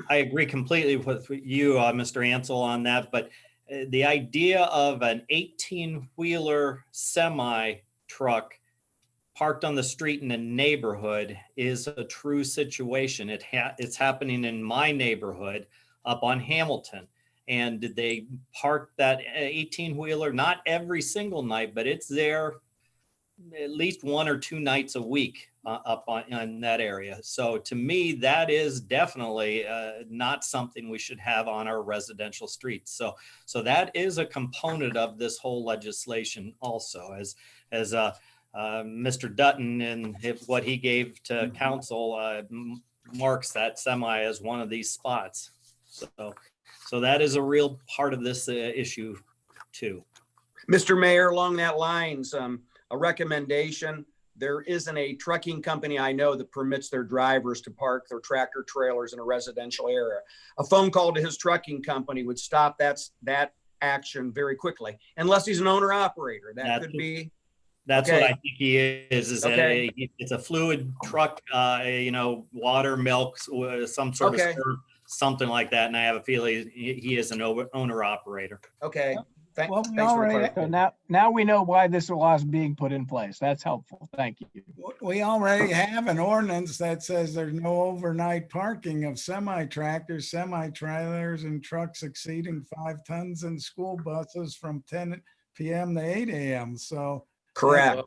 I agree completely with you, Mr. Ansel, on that, but the idea of an 18-wheeler semi truck parked on the street in a neighborhood is a true situation. It's happening in my neighborhood up on Hamilton. And they park that 18-wheeler, not every single night, but it's there at least 1 or 2 nights a week up on that area. So to me, that is definitely not something we should have on our residential streets. So that is a component of this whole legislation also, as Mr. Dutton and what he gave to council marks that semi as one of these spots. So that is a real part of this issue too. Mr. Mayor, along that lines, a recommendation. There isn't a trucking company I know that permits their drivers to park their tractor trailers in a residential area. A phone call to his trucking company would stop that action very quickly, unless he's an owner operator. That could be. That's okay. what I think he is Okay. It's a fluid truck, water, milk, some sort Okay. of serve, something like that. And I have a feeling he is an owner operator. Okay. Well, Thanks for the So clarification. now we know why this law is being put in place. That's helpful. Thank you. We already have an ordinance that says there's no overnight parking of semi-tractors, semi-trailers, and trucks exceeding 5 tons, and school buses from 10 p.m. to 8 a.m. So Correct.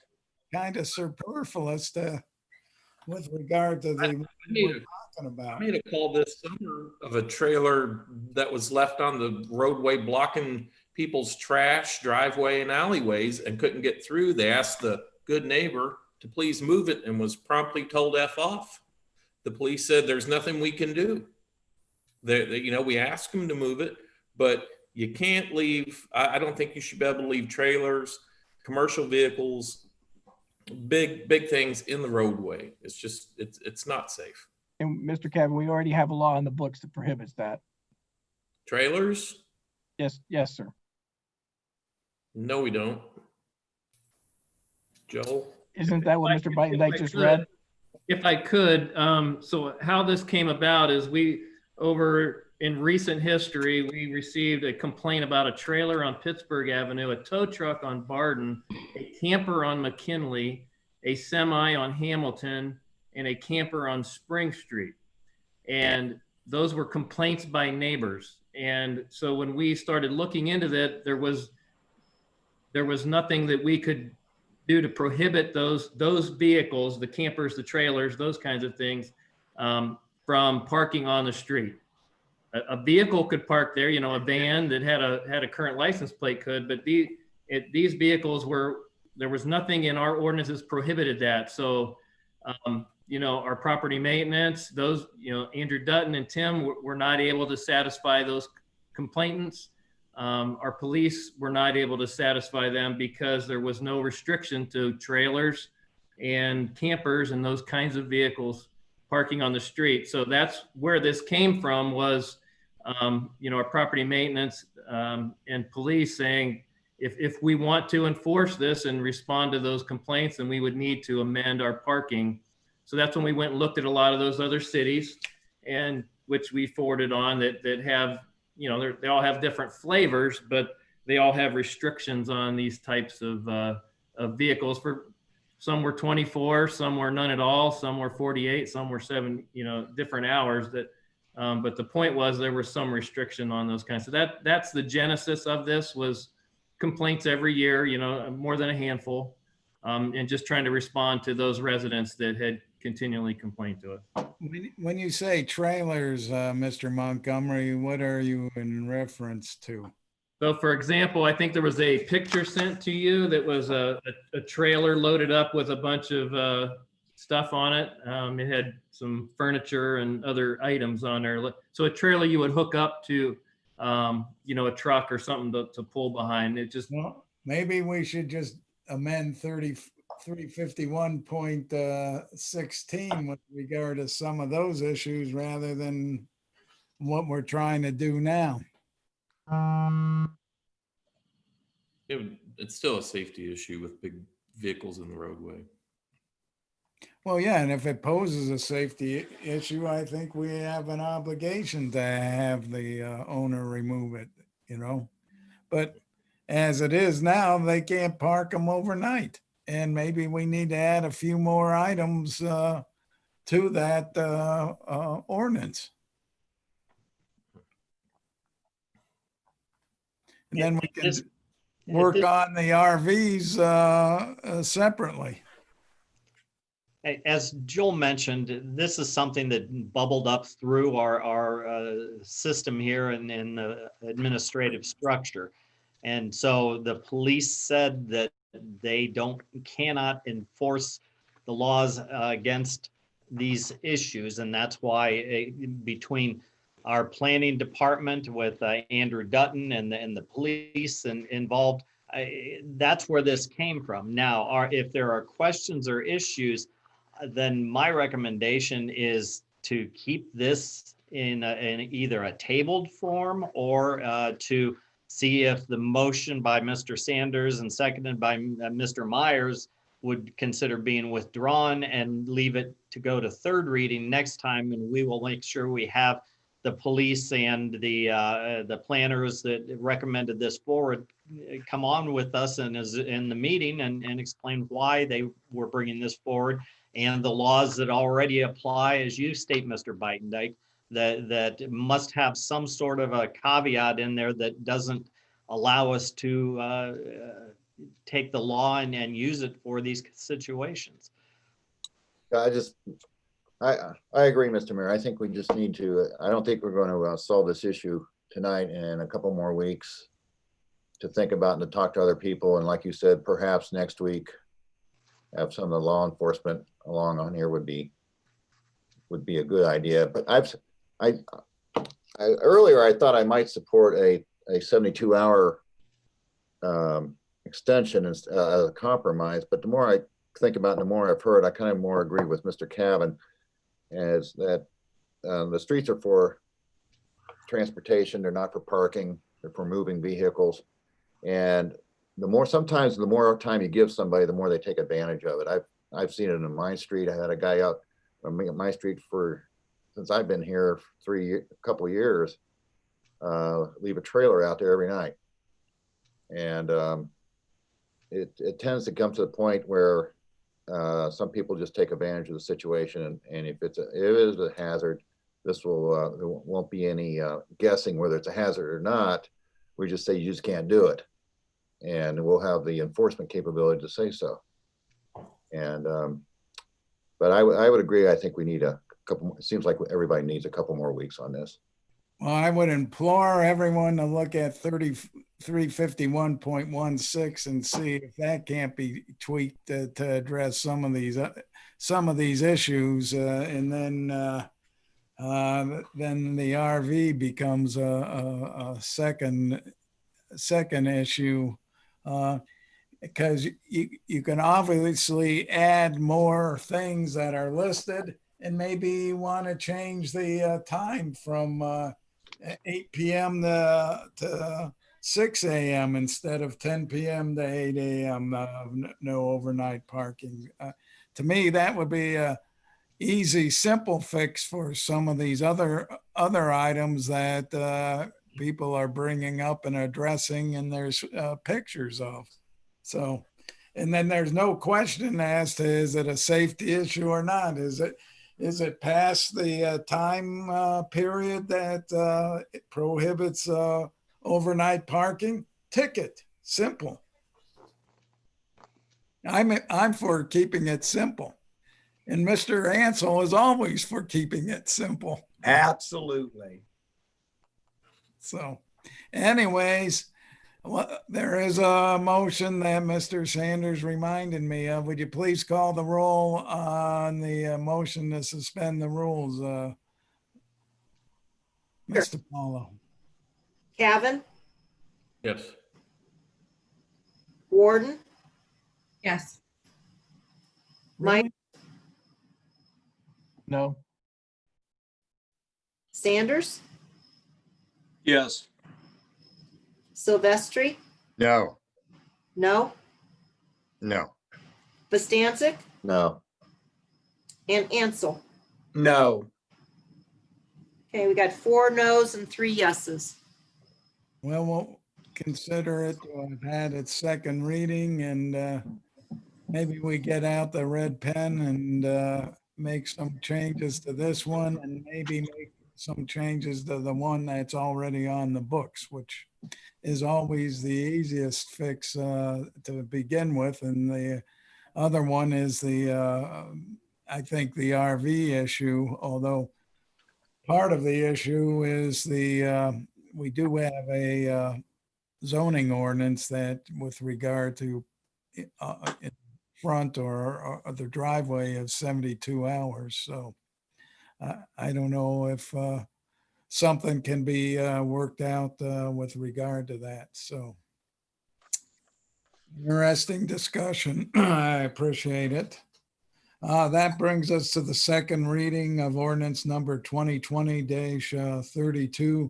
kind of superfluous with regard to the made we're talking about. I made a call this summer of a trailer that was left on the roadway blocking people's trash, driveway, and alleyways and couldn't get through. They asked the good neighbor to please move it and was promptly told F off. The police said there's nothing we can do. We asked them to move it, but you can't leave. I don't think you should be able to leave trailers, commercial vehicles, big things in the roadway. It's just, it's not safe. And Mr. Kevin, we already have a law on the books that prohibits that. Trailers? Yes, sir. No, we don't. Joel? Isn't that what Mr. Bittendike just read? If I could, so how this came about is in recent history, we received a complaint about a trailer on Pittsburgh Avenue, a tow truck on Barden, a camper on McKinley, a semi on Hamilton, and a camper on Spring Street. And those were complaints by neighbors. And so when we started looking into that, there was nothing that we could do to prohibit those vehicles, the campers, the trailers, those kinds of things, from parking on the street. A vehicle could park there, you know, a van that had a current license plate could, but these vehicles there was nothing in our ordinances prohibited that. So, you know, our property maintenance, those, you know, Andrew Dutton and Tim were not able to satisfy those complainants. Our police were not able to satisfy them because there was no restriction to trailers and campers and those kinds of vehicles parking on the street. So that's where this came from, was, you know, our property maintenance and police saying, if we want to enforce this and respond to those complaints, then we would need to amend our parking. So that's when we went and looked at a lot of those other cities, and which we forwarded on, that have, you know, they all have different flavors, but they all have restrictions on these types of vehicles. For some were 24, some were none at all, some were 48, some were 7, you know, different hours. That, but the point was there was some restriction on those kinds. So that's the genesis of this, was complaints every year, you know, more than a handful, and just trying to respond to those residents that had continually complained to us. When you say trailers, Mr. Montgomery, what are you in reference to? So for example, I think there was a picture sent to you that was a trailer loaded up with a bunch of stuff on it. It had some furniture and other items on there. So a trailer you would hook up to, you know, a truck or something to pull behind. It just, Well, maybe we should just amend 351.16 with regard to some of those issues rather than what we're trying to do now. It's still a safety issue with big vehicles in the roadway. Well, yeah, and if it poses a safety issue, I think we have an obligation to have the owner remove it, you know? But as it is now, they can't park them overnight. And maybe we need to add a few more items to that ordinance. And then we can work on the RVs separately. As Joel mentioned, this is something that bubbled up through our system here in the administrative structure. And so the police said that they cannot enforce the laws against these issues. And that's why between our planning department with Andrew Dutton and the police involved, that's where this came from. Now, if there are questions or issues, then my recommendation is to keep this in either a tabled form or to see if the motion by Mr. Sanders and seconded by Mr. Myers would consider being withdrawn and leave it to go to third reading next time. And we will make sure we have the police and the planners that recommended this forward come on with us and is in the meeting and explain why they were bringing this forward, and the laws that already apply, as you state, Mr. Beitendijk, that must have some sort of a caveat in there that doesn't allow us to take the law and use it for these situations. I agree, Mr. Mayor. I think we just need to, I don't think we're going to solve this issue tonight, and a couple more weeks to think about and to talk to other people. And like you said, perhaps next week, have some of the law enforcement along on here would be a good idea. But earlier I thought I might support a 72-hour extension as a compromise. But the more I think about it, the more I've heard, I kind of more agree with Mr. Cavan, as that the streets are for transportation. They're not for parking. They're for moving vehicles. And sometimes the more time you give somebody, the more they take advantage of it. I've seen it in my street. I had a guy out on my street since I've been here a couple of years, leave a trailer out there every night. And it tends to come to the point where some people just take advantage of the situation. And if it is a hazard, this will, there won't be any guessing whether it's a hazard or not. We just say you just can't do it. And we'll have the enforcement capability to say so. And, but I would agree. I think we need a couple, it seems like everybody needs a couple more weeks on this. Well, I would implore everyone to look at 3351.16 and see if that can't be tweaked to address some of these issues. And then the RV becomes a second issue. Because you can obviously add more things that are listed, and maybe you want to change the time from 8 p.m. to 6 a.m. instead of 10 p.m. to 8 a.m. No overnight parking. To me, that would be a easy, simple fix for some of these other items that people are bringing up and addressing, and there's pictures of. So, and then there's no question as to, is it a safety issue or not? Is it past the time period that it prohibits overnight parking? Ticket, simple. I'm for keeping it simple. And Mr. Ansel is always for keeping it simple. Absolutely. So anyways, there is a motion that Mr. Sanders reminded me of. Would you please call the roll on the motion to suspend the rules? Mr. Paulo. Cavan, Yes. Warden, Yes. Mike, No. Sanders, Yes. Silvestri, No, no, no, Bostancic, No, and Ansel. No. Okay, we got 4 no's and 3 yeses. Well, we'll consider it to have had its second reading, and maybe we get out the red pen and make some changes to this one, and maybe make some changes to the one that's already on the books, which is always the easiest fix to begin with. And the other one is I think the RV issue, although part of the issue is we do have a zoning ordinance that, with regard to in front or the driveway, of 72 hours. So I don't know if something can be worked out with regard to that. So interesting discussion. I appreciate it. That brings us to the second reading of ordinance number 2020-32.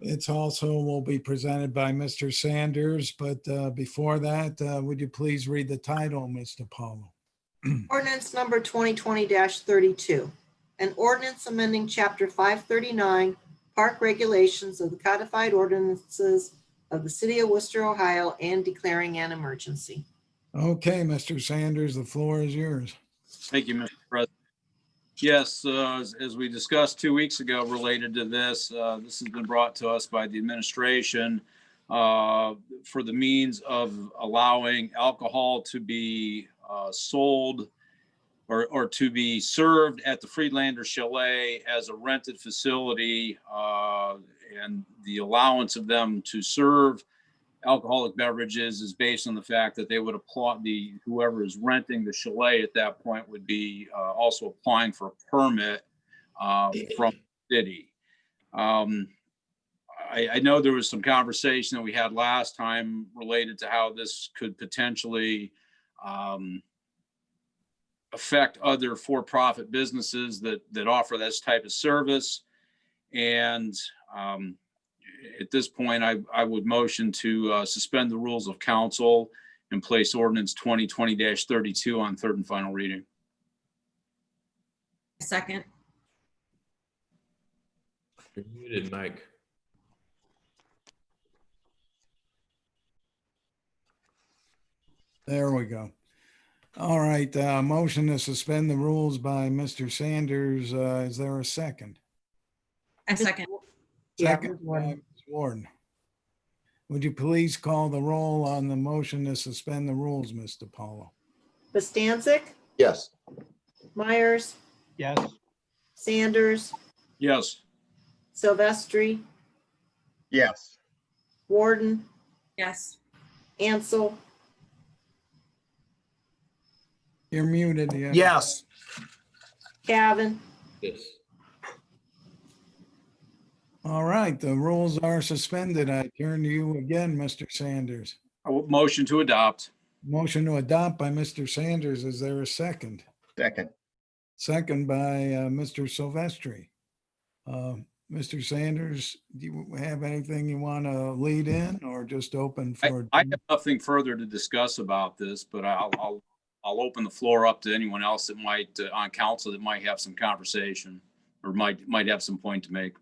It's also will be presented by Mr. Sanders, but before that, would you please read the title, Mr. Paulo? Ordinance number 2020-32. An ordinance amending chapter 539 park regulations of the codified ordinances of the city of Worcester, Ohio, and declaring an emergency. Okay, Mr. Sanders, the floor is yours. Thank you, Mr. President. Yes, as we discussed 2 weeks ago related to this, this has been brought to us by the administration for the means of allowing alcohol to be sold or to be served at the Friedlander Chalet as a rented facility, and the allowance of them to serve alcoholic beverages is based on the fact that they would apply, whoever is renting the chalet at that point would be also applying for a permit from the city. I know there was some conversation that we had last time related to how this could potentially affect other for-profit businesses that offer this type of service. And at this point, I would motion to suspend the rules of council and place ordinance 2020-32 on third and final reading. Second. You're muted, Mike. There we go. All right, motion to suspend the rules by Mr. Sanders. Is there a second? A second. Yeah, Second, Ms. Warden. Ms. Warden. Would you please call the roll on the motion to suspend the rules, Mr. Paulo? Bastancik, Yes. Myers, Yes. Sanders, Yes. Silvestri, Yes. Warden, Yes. Ansel, You're muted. Yeah. Yes. Cavan, Yes. All right, the rules are suspended. I turn to you again, Mr. Sanders. I will motion to adopt. Motion to adopt by Mr. Sanders. Is there a second? Second. Second by Mr. Silvestri. Mr. Sanders, do you have anything you want to lead in or just open for? I have nothing further to discuss about this, but I'll open the floor up to anyone else that might, on council, that might have some conversation or might have some point to make.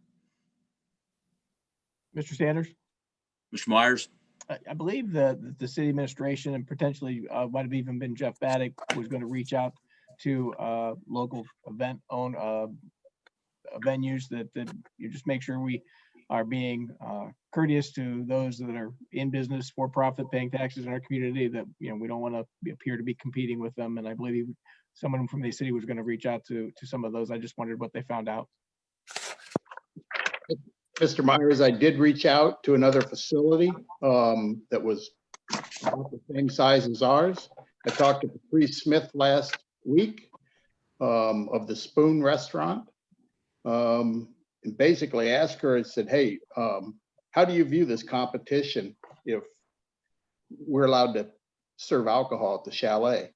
Mr. Sanders? Mr. Myers? I believe the city administration and potentially might have even been Jeff Baddick was going to reach out to local venues that you just make sure we are being courteous to those that are in business for profit, paying taxes in our community, that, you know, we don't want to appear to be competing with them. And I believe someone from the city was going to reach out to some of those. I just wondered what they found out. Mr. Myers, I did reach out to another facility that was about the same size as ours. I talked to Patrice Smith last week of the Spoon Restaurant. And basically asked her and said, hey, how do you view this competition if we're allowed to serve alcohol at the chalet?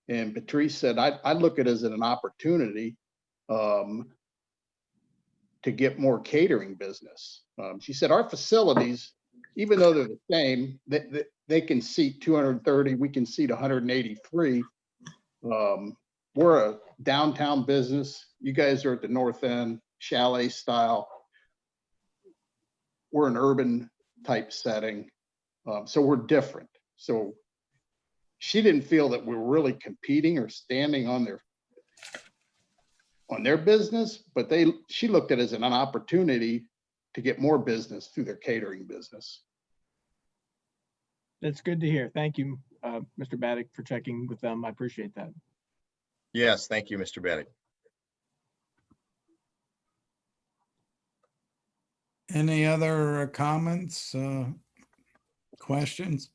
And Patrice said, I look at it as an opportunity to get more catering business. She said, our facilities, even though they're the same, they can seat 230, we can seat 183. We're a downtown business. You guys are at the north end, chalet style. We're an urban type setting. So we're different. So she didn't feel that we were really competing or standing on their business, but she looked at it as an opportunity to get more business through their catering business. That's good to hear. Thank you, Mr. Baddick, for checking with them. I appreciate that. Yes, thank you, Mr. Betty. Any other comments, questions?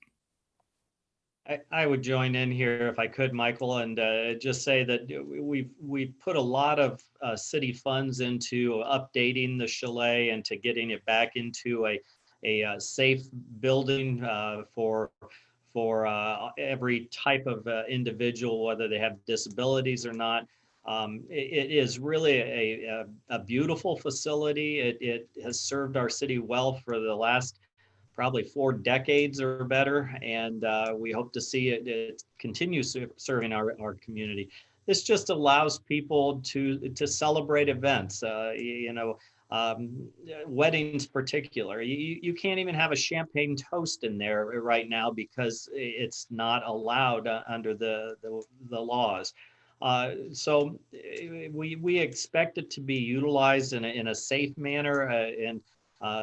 I would join in here if I could, Michael, and just say that we've put a lot of city funds into updating the chalet and to getting it back into a safe building for every type of individual, whether they have disabilities or not. It is really a beautiful facility. It has served our city well for the last probably 4 decades or better, and we hope to see it continue serving our community. This just allows people to celebrate events, weddings particular. You can't even have a champagne toast in there right now because it's not allowed under the laws. So we expect it to be utilized in a safe manner, and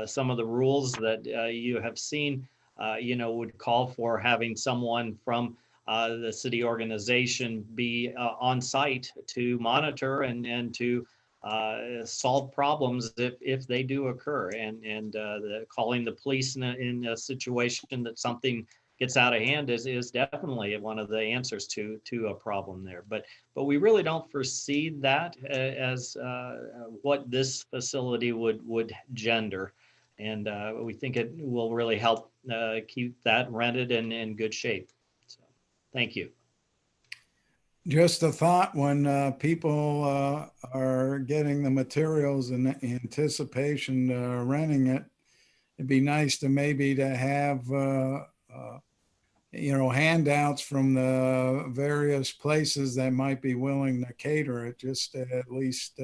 some of the rules that you have seen, would call for having someone from the city organization be on site to monitor and to solve problems if they do occur, and calling the police in a situation that something gets out of hand is definitely one of the answers to a problem there. But we really don't foresee that as what this facility would gender. And we think it will really help keep that rented and in good shape. So, thank you. Just a thought, when people are getting the materials in anticipation renting it, it'd be nice to maybe to have handouts from the various places that might be willing to cater it. Just at least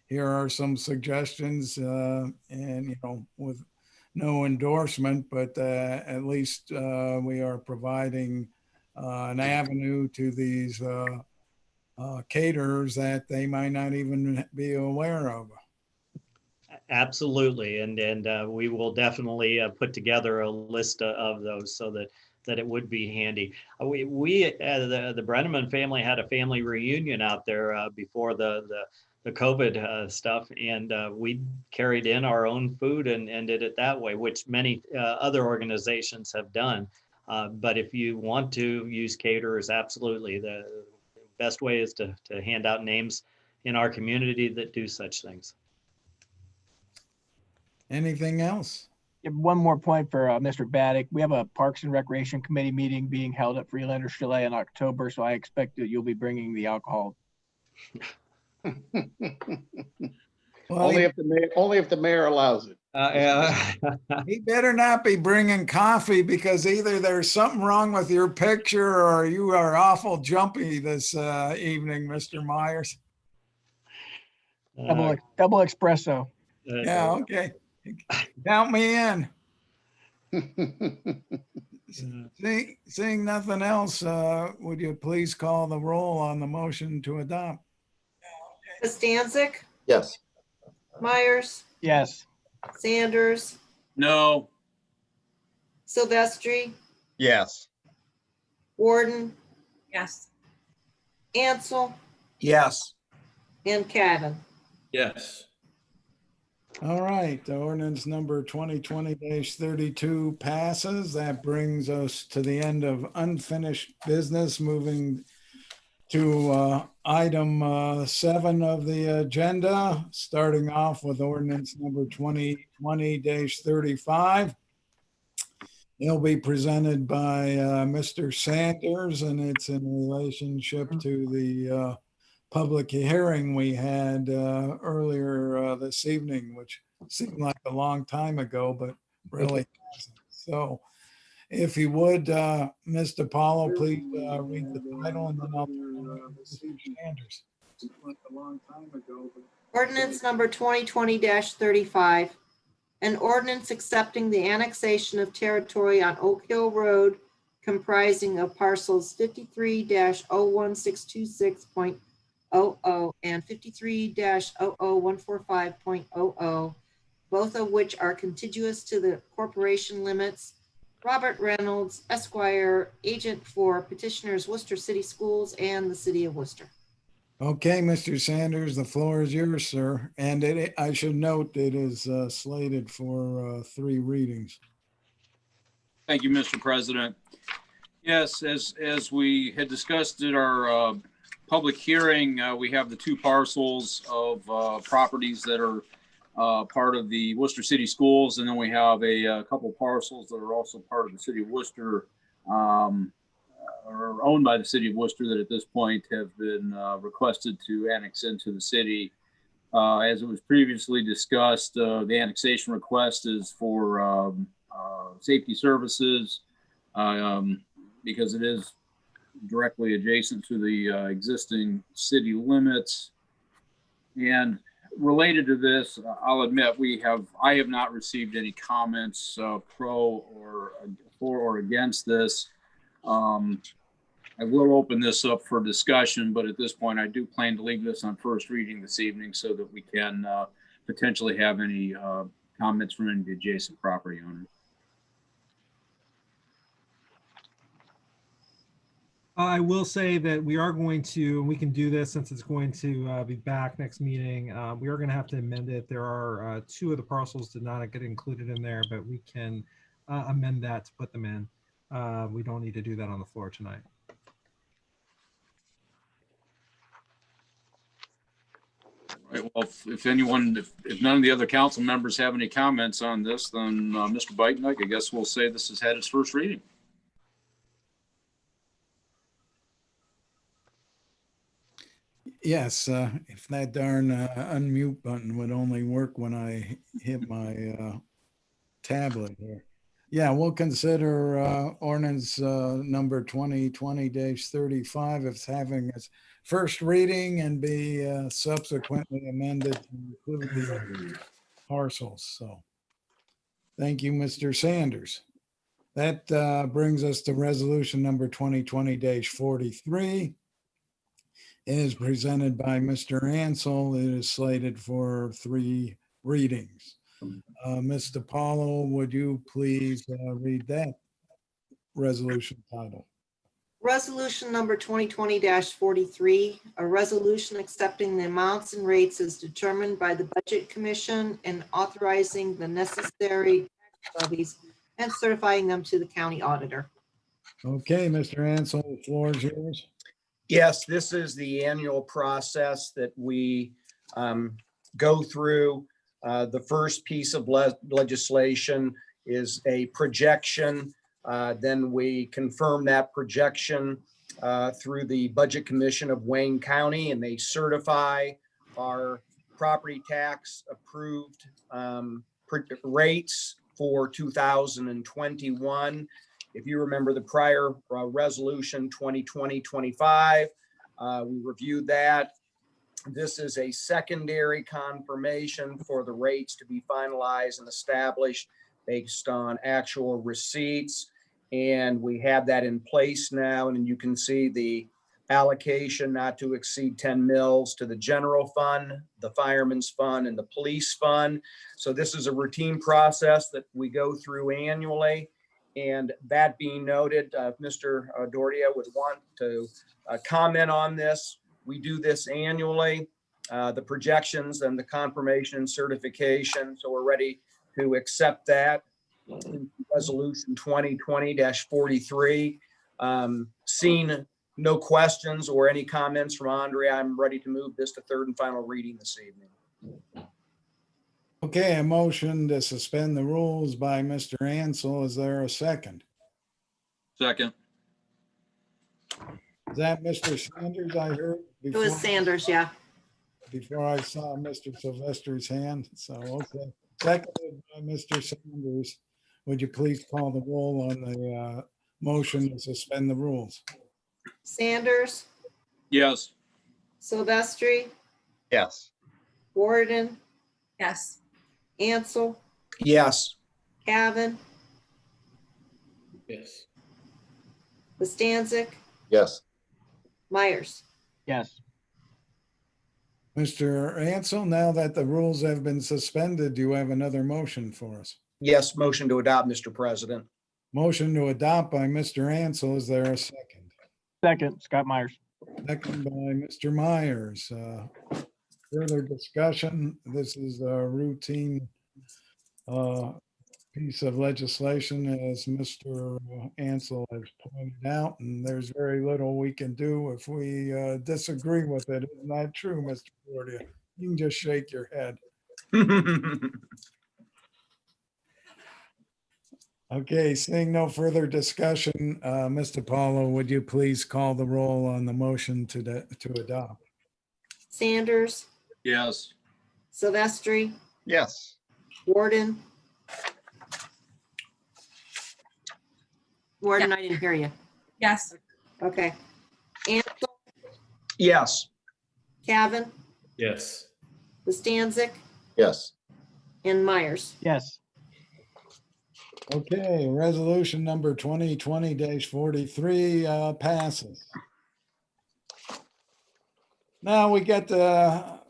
here are some suggestions, and with no endorsement, but at least we are providing an avenue to these caterers that they might not even be aware of. Absolutely, and we will definitely put together a list of those so that it would be handy. The Brenneman family had a family reunion out there before the COVID stuff, and we carried in our own food and did it that way, which many other organizations have done. But if you want to use caterers, absolutely, the best way is to hand out names in our community that do such things. Anything else? Yeah, one more point for Mr. Baddick. We have a Parks and Recreation Committee meeting being held at Freelander Chalet in October, so I expect that you'll be bringing the alcohol. Only if the mayor allows it. He better not be bringing coffee, because either there's something wrong with your picture or you are awful jumpy this evening, Mr. Myers. Double espresso. Yeah, okay. Count me in. Seeing nothing else, would you please call the roll on the motion to adopt? Costancic, Yes. Myers, Yes. Sanders, No. Silvestri, Yes. Warden, Yes. Ansel, Yes. and Cavan. Yes. All right, the ordinance number 2020-32 passes. That brings us to the end of unfinished business, moving to item 7 of the agenda, starting off with ordinance number 2020-35. It'll be presented by Mr. Sanders, and it's in relationship to the public hearing we had earlier this evening, which seemed like a long time ago, but really hasn't. So if you would, Mr. Paulo, please read the title, and then I'll turn it over to Mr. Sanders. Ordinance number 2020-35, an ordinance accepting the annexation of territory on Oak Hill Road comprising of parcels 53-01626.00 and 53-00145.00, both of which are contiguous to the corporation limits. Robert Reynolds, Esquire, agent for petitioners Worcester City Schools and the City of Worcester. Okay, Mr. Sanders, the floor is yours, sir. And I should note it is slated for 3 readings. Thank you, Mr. President. Yes, as we had discussed at our public hearing, we have the 2 parcels of properties that are part of the Worcester City Schools, and then we have a couple parcels that are also part of the City of Worcester, or owned by the City of Worcester, that at this point have been requested to annex into the city. As it was previously discussed, the annexation request is for safety services, because it is directly adjacent to the existing city limits. And related to this, I'll admit I have not received any comments pro or for or against this. I will open this up for discussion, but at this point, I do plan to leave this on first reading this evening so that we can potentially have any comments from any of the adjacent property owners. I will say that we are going to, we can do this since it's going to be back next meeting. We are going to have to amend it. There are 2 of the parcels did not get included in there, but we can amend that to put them in. We don't need to do that on the floor tonight. Right, well, if none of the other council members have any comments on this, then Mr. Beitnick, I guess we'll say this has had its first reading. Yes, if that darn unmute button would only work when I hit my tablet here. Yeah, we'll consider ordinance number 2020-35 as having its first reading and be subsequently amended to include the parcels. So thank you, Mr. Sanders. That brings us to resolution number 2020-43. It is presented by Mr. Ansel. It is slated for 3 readings. Mr. Paulo, would you please read that resolution title? Resolution number 2020-43, a resolution accepting the amounts and rates as determined by the Budget Commission and authorizing the necessary tax levies and certifying them to the county auditor. Okay, Mr. Ansel, the floor is yours. Yes, this is the annual process that we go through. The first piece of legislation is a projection. Then we confirm that projection through the Budget Commission of Wayne County, and they certify our property tax approved rates for 2021. If you remember the prior resolution 2020-25, we reviewed that. This is a secondary confirmation for the rates to be finalized and established based on actual receipts. And we have that in place now. And you can see the allocation not to exceed 10 mils to the general fund, the fireman's fund, and the police fund. So this is a routine process that we go through annually. And that being noted, Mr. Dordia would want to comment on this. We do this annually, the projections and the confirmation and certification. So we're ready to accept that. Resolution 2020-43. Seeing no questions or any comments from Andrea, I'm ready to move this to third and final reading this evening. Okay, a motion to suspend the rules by Mr. Ansel. Is there a second? Second. Is that Mr. Sanders I heard? It was Sanders, yeah. Before I saw Mr. Sylvester's hand. So, okay. Seconded by Mr. Sanders. Would you please call the roll on the motion to suspend the rules? Sanders, Yes. Silvestri, Yes. Warden, Yes. Ansel, Yes. Cavan, Yes. Bastancik, Yes. Myers. Yes. Mr. Ansel, now that the rules have been suspended, do you have another motion for us? Yes, motion to adopt, Mr. President. Motion to adopt by Mr. Ansel. Is there a second? Second, Scott Myers. Second by Mr. Myers. Further discussion. This is a routine piece of legislation, as Mr. Ansel has pointed out, and there's very little we can do if we disagree with it. Isn't that true, Mr. Gordia? You can just shake your head. Okay, seeing no further discussion, Mr. Paulo, would you please call the roll on the motion to adopt? Sanders, Yes. Silvestri, Yes. Warden. Warden, I didn't hear you. Yes. Okay. Ansel, Yes. Cavan, Yes. Bastancik, Yes. and Myers. Yes. Okay, resolution number 2020-43 passes. Now we get to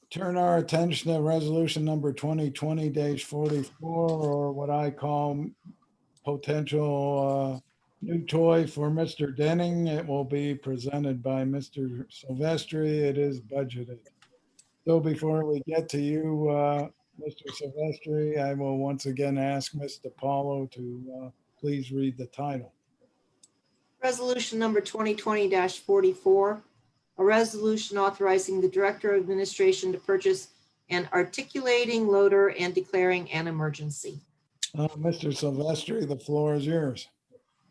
turn our attention to resolution number 2020-44, or what I call potential new toy for Mr. Denning. It will be presented by Mr. Silvestri. It is budgeted. So before we get to you, Mr. Silvestri, I will once again ask Mr. Paulo to please read the title. Resolution number 2020-44, a resolution authorizing the Director of Administration to purchase an articulating loader and declaring an emergency. Mr. Silvestri, the floor is yours.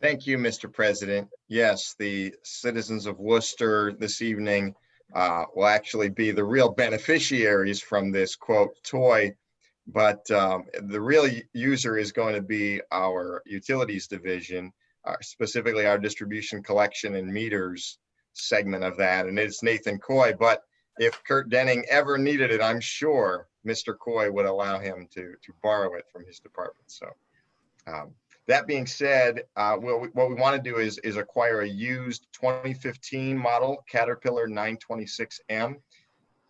Thank you, Mr. President. Yes, the citizens of Worcester this evening will actually be the real beneficiaries from this quote toy, but the real user is going to be our utilities division, specifically our distribution, collection, and meters segment of that, and it's Nathan Coy. But if Kurt Denning ever needed it, I'm sure Mr. Coy would allow him to borrow it from his department. So that being said, what we want to do is acquire a used 2015 model Caterpillar 926M.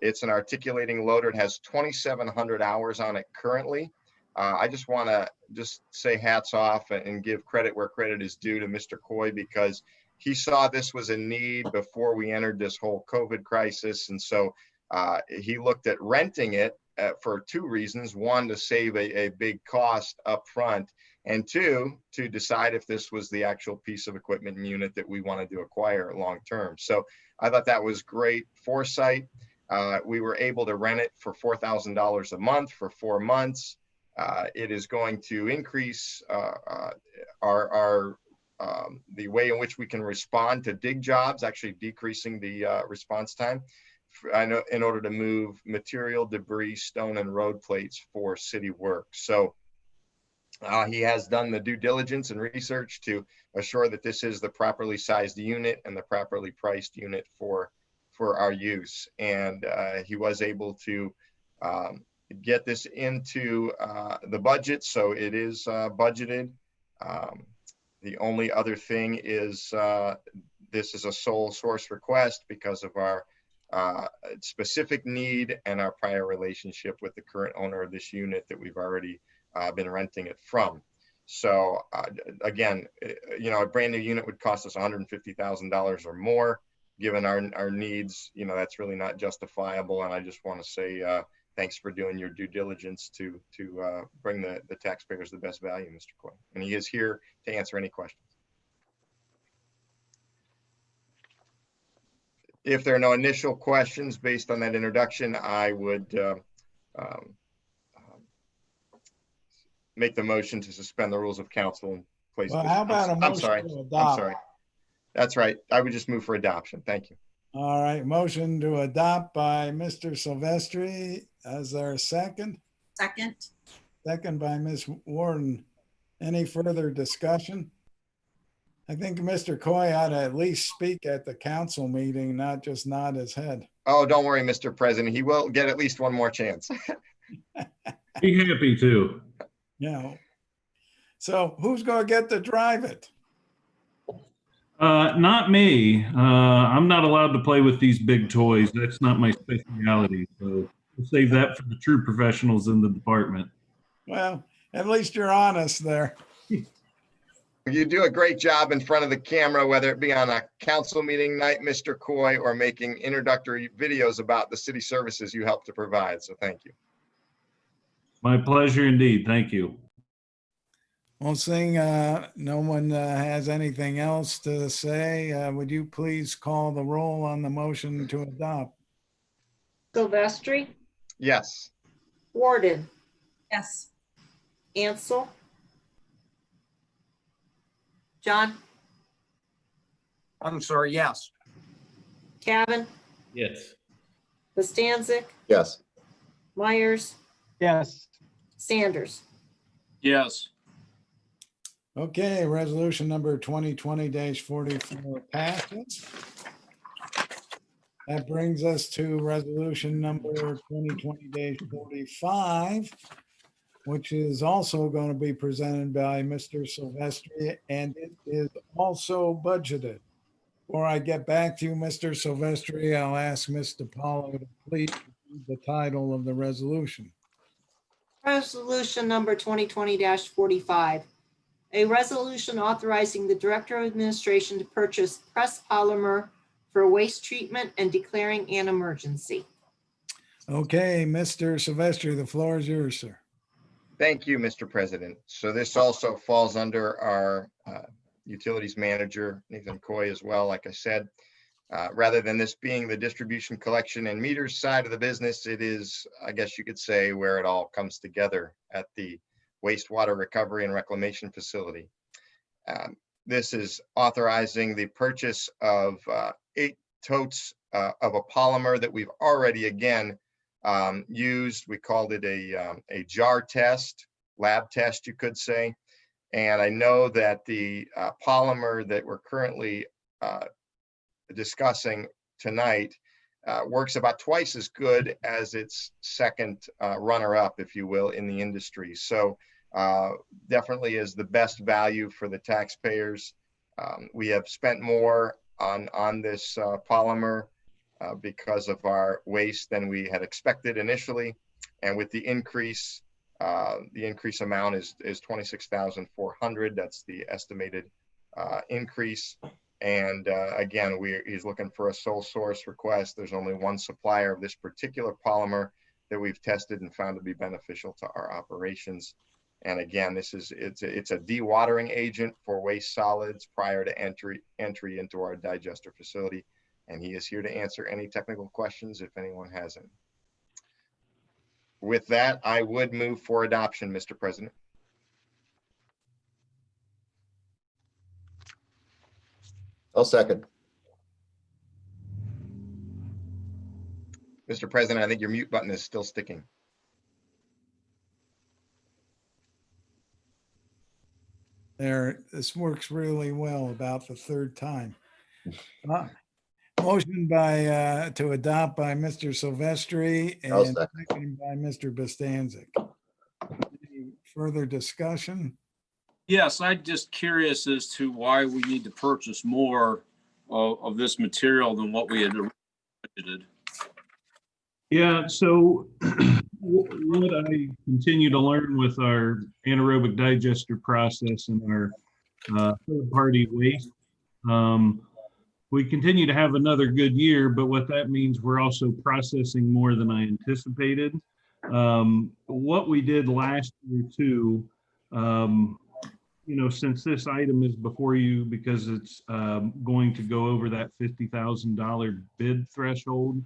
It's an articulating loader. It has 2,700 hours on it currently. I just want to just say hats off and give credit where credit is due to Mr. Coy, because he saw this was a need before we entered this whole COVID crisis. And so he looked at renting it for two reasons. One, to save a big cost up front, and two, to decide if this was the actual piece of equipment and unit that we wanted to acquire long term. So I thought that was great foresight. We were able to rent it for $4,000 a month for 4 months. It is going to increase the way in which we can respond to dig jobs, actually decreasing the response time in order to move material, debris, stone, and road plates for city work. So he has done the due diligence and research to assure that this is the properly sized unit and the properly priced unit for our use. And he was able to get this into the budget, so it is budgeted. The only other thing is this is a sole source request because of our specific need and our prior relationship with the current owner of this unit that we've already been renting it from. So again, you know, a brand new unit would cost us $150,000 or more. Given our needs, you know, that's really not justifiable. And I just want to say thanks for doing your due diligence to bring the taxpayers the best value, Mr. Coy. And he is here to answer any questions. If there are no initial questions based on that introduction, I would make the motion to suspend the rules of council and place. Well, how about a motion to adopt? I'm sorry. That's right. I would just move for adoption. Thank you. All right, motion to adopt by Mr. Silvestri. Is there a second? Second. Second by Ms. Warden. Any further discussion? I think Mr. Coy ought to at least speak at the council meeting, not just nod his head. Oh, don't worry, Mr. President. He will get at least one more chance. Be happy to. Yeah. So who's going to get to drive it? Not me. I'm not allowed to play with these big toys. That's not my specialty. So we'll save that for the true professionals in the department. Well, at least you're honest there. You do a great job in front of the camera, whether it be on a council meeting night, Mr. Coy, or making introductory videos about the city services you help to provide. So thank you. My pleasure indeed. Thank you. Well, seeing no one has anything else to say, would you please call the roll on the motion to adopt? Silvestri, Yes. Warden, Yes. Ansel, John, I'm sorry, yes. Cavan, Yes. Bostancic, Yes. Myers, Yes. Sanders. Yes. Okay, resolution number 2020-44 passes. That brings us to resolution number 2020-45, which is also going to be presented by Mr. Silvestri, and it is also budgeted. Before I get back to you, Mr. Silvestri, I'll ask Mr. Paulo to please read the title of the resolution. Resolution number 2020-45. A resolution authorizing the Director of Administration to purchase pressed polymer for waste treatment and declaring an emergency. Okay, Mr. Silvestri, the floor is yours, sir. Thank you, Mr. President. So this also falls under our utilities manager, Nathan Coy, as well. Like I said, rather than this being the distribution, collection, and meters side of the business, it is, I guess you could say, where it all comes together at the wastewater recovery and reclamation facility. This is authorizing the purchase of 8 totes of a polymer that we've already, again, used. We called it a jar test, lab test, you could say. And I know that the polymer that we're currently discussing tonight works about twice as good as its second runner-up, if you will, in the industry. So definitely is the best value for the taxpayers. We have spent more on this polymer because of our waste than we had expected initially. And with the increase amount is 26,400. That's the estimated increase. And again, he's looking for a sole source request. There's only one supplier of this particular polymer that we've tested and found to be beneficial to our operations. And again, it's a dewatering agent for waste solids prior to entry into our digester facility. And he is here to answer any technical questions if anyone has any. With that, I would move for adoption, Mr. President. I'll second. Mr. President, I think your mute button is still sticking. There, this works really well about the third time. Motion by to adopt by Mr. Silvestri I'll and second. seconded by Mr. Bostancic. Any further discussion? Yes, I'm just curious as to why we need to purchase more of this material than what we had budgeted. Yeah, so what I continue to learn with our anaerobic digester process and our third-party waste, we continue to have another good year, but what that means, we're also processing more than I anticipated. What we did last year too, since this item is before you because it's going to go over that $50,000 bid threshold,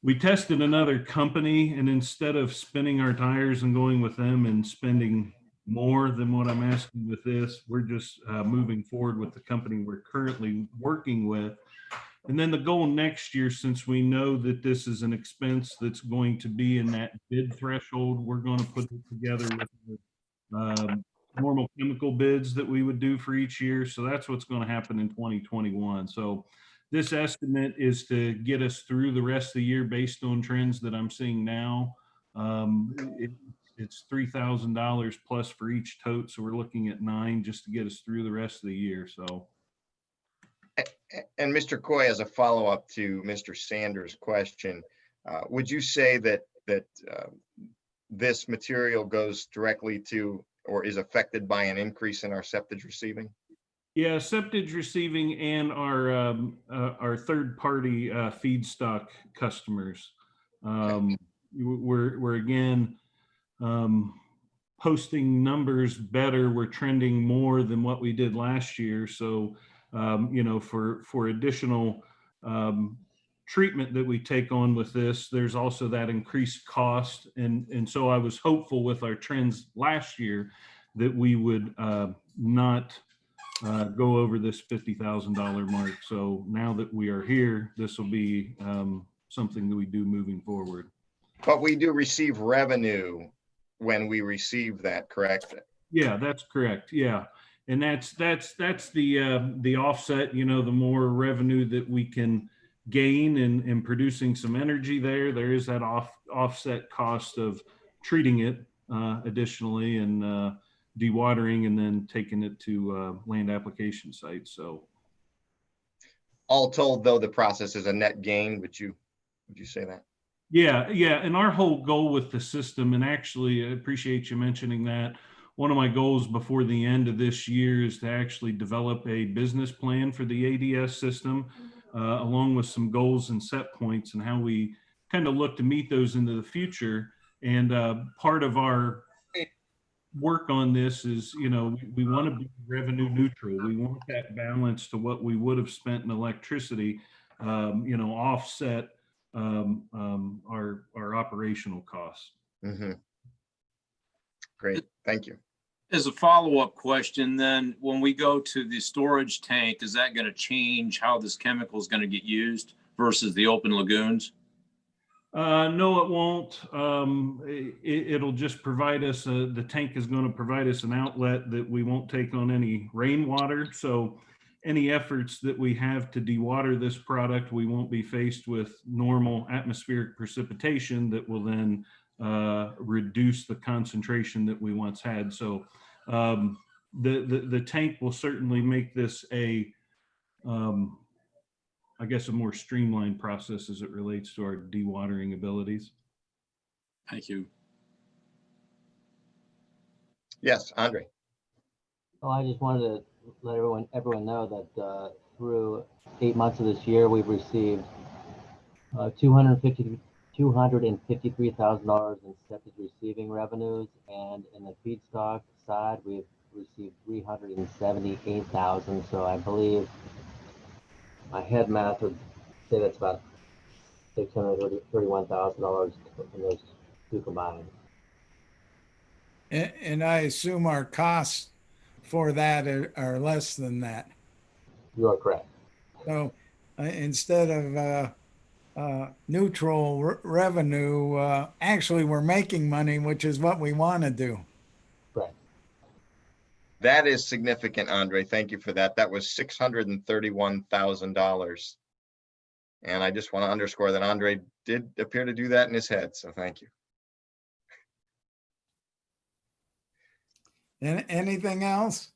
we tested another company, and instead of spinning our tires and going with them and spending more than what I'm asking with this, we're just moving forward with the company we're currently working with. And then the goal next year, since we know that this is an expense that's going to be in that bid threshold, we're going to put it together with the normal chemical bids that we would do for each year. So that's what's going to happen in 2021. So this estimate is to get us through the rest of the year based on trends that I'm seeing now. It's $3,000 plus for each tote. So we're looking at $9,000 just to get us through the rest of the year. So. And Mr. Coy, as a follow-up to Mr. Sanders' question, would you say that this material goes directly to or is affected by an increase in our septage receiving? Yeah, septage receiving and our third-party feedstock customers. We're again posting numbers better. We're trending more than what we did last year. So, for additional treatment that we take on with this, there's also that increased cost. And so I was hopeful with our trends last year that we would not go over this $50,000 mark. So now that we are here, this will be something that we do moving forward. But we do receive revenue when we receive that, correct? Yeah, that's correct. Yeah. And that's the offset, the more revenue that we can gain in producing some energy there is that offset cost of treating it additionally and dewatering and then taking it to land application sites. So all told, though, the process is a net gain. Would you say that? Yeah. And our whole goal with the system, and actually I appreciate you mentioning that, one of my goals before the end of this year is to actually develop a business plan for the ADS system, along with some goals and set points and how we kind of look to meet those into the future. And part of our work on this is, we want to be revenue neutral. We want that balance to what we would have spent in electricity, offset our operational costs. Mm-hmm. Great, thank you. As a follow-up question, then when we go to the storage tank, is that going to change how this chemical is going to get used versus the open lagoons? No, it won't. It'll just provide us, the tank is going to provide us an outlet that we won't take on any rainwater. So any efforts that we have to dewater this product, we won't be faced with normal atmospheric precipitation that will then reduce the concentration that we once had. So the tank will certainly make this a I guess, a more streamlined process as it relates to our dewatering abilities. Thank you. Yes, Andre. Well, I just wanted to let everyone know that through 8 months of this year, we've received $253,000 in septic receiving revenues, and in the feedstock side, we've received $378,000. So I believe my head math would say that's about $631,000 in those two combined. And I assume our costs for that are less than that. You are correct. So instead of neutral revenue, actually we're making money, which is what we want to do. Right. That is significant, Andre. Thank you for that. That was $631,000. And I just want to underscore that Andre did appear to do that in his head. So thank you. Anything else?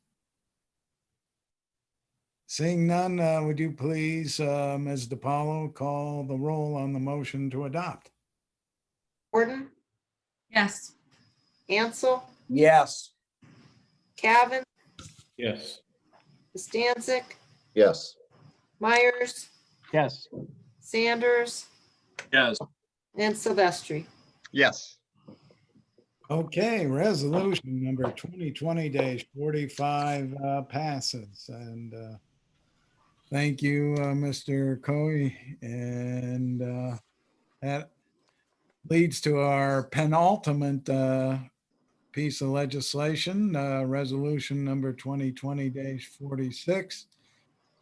Seeing none, would you please, Ms. DiPaolo, call the roll on the motion to adopt? Gordon, Yes. Ansel, Yes. Cavan, Yes. Bostancic, Yes. Myers, Yes. Sanders, Yes. and Silvestri. Yes. Okay, resolution number 2020-45 passes. And thank you, Mr. Coe. And that leads to our penultimate piece of legislation, resolution number 2020-46.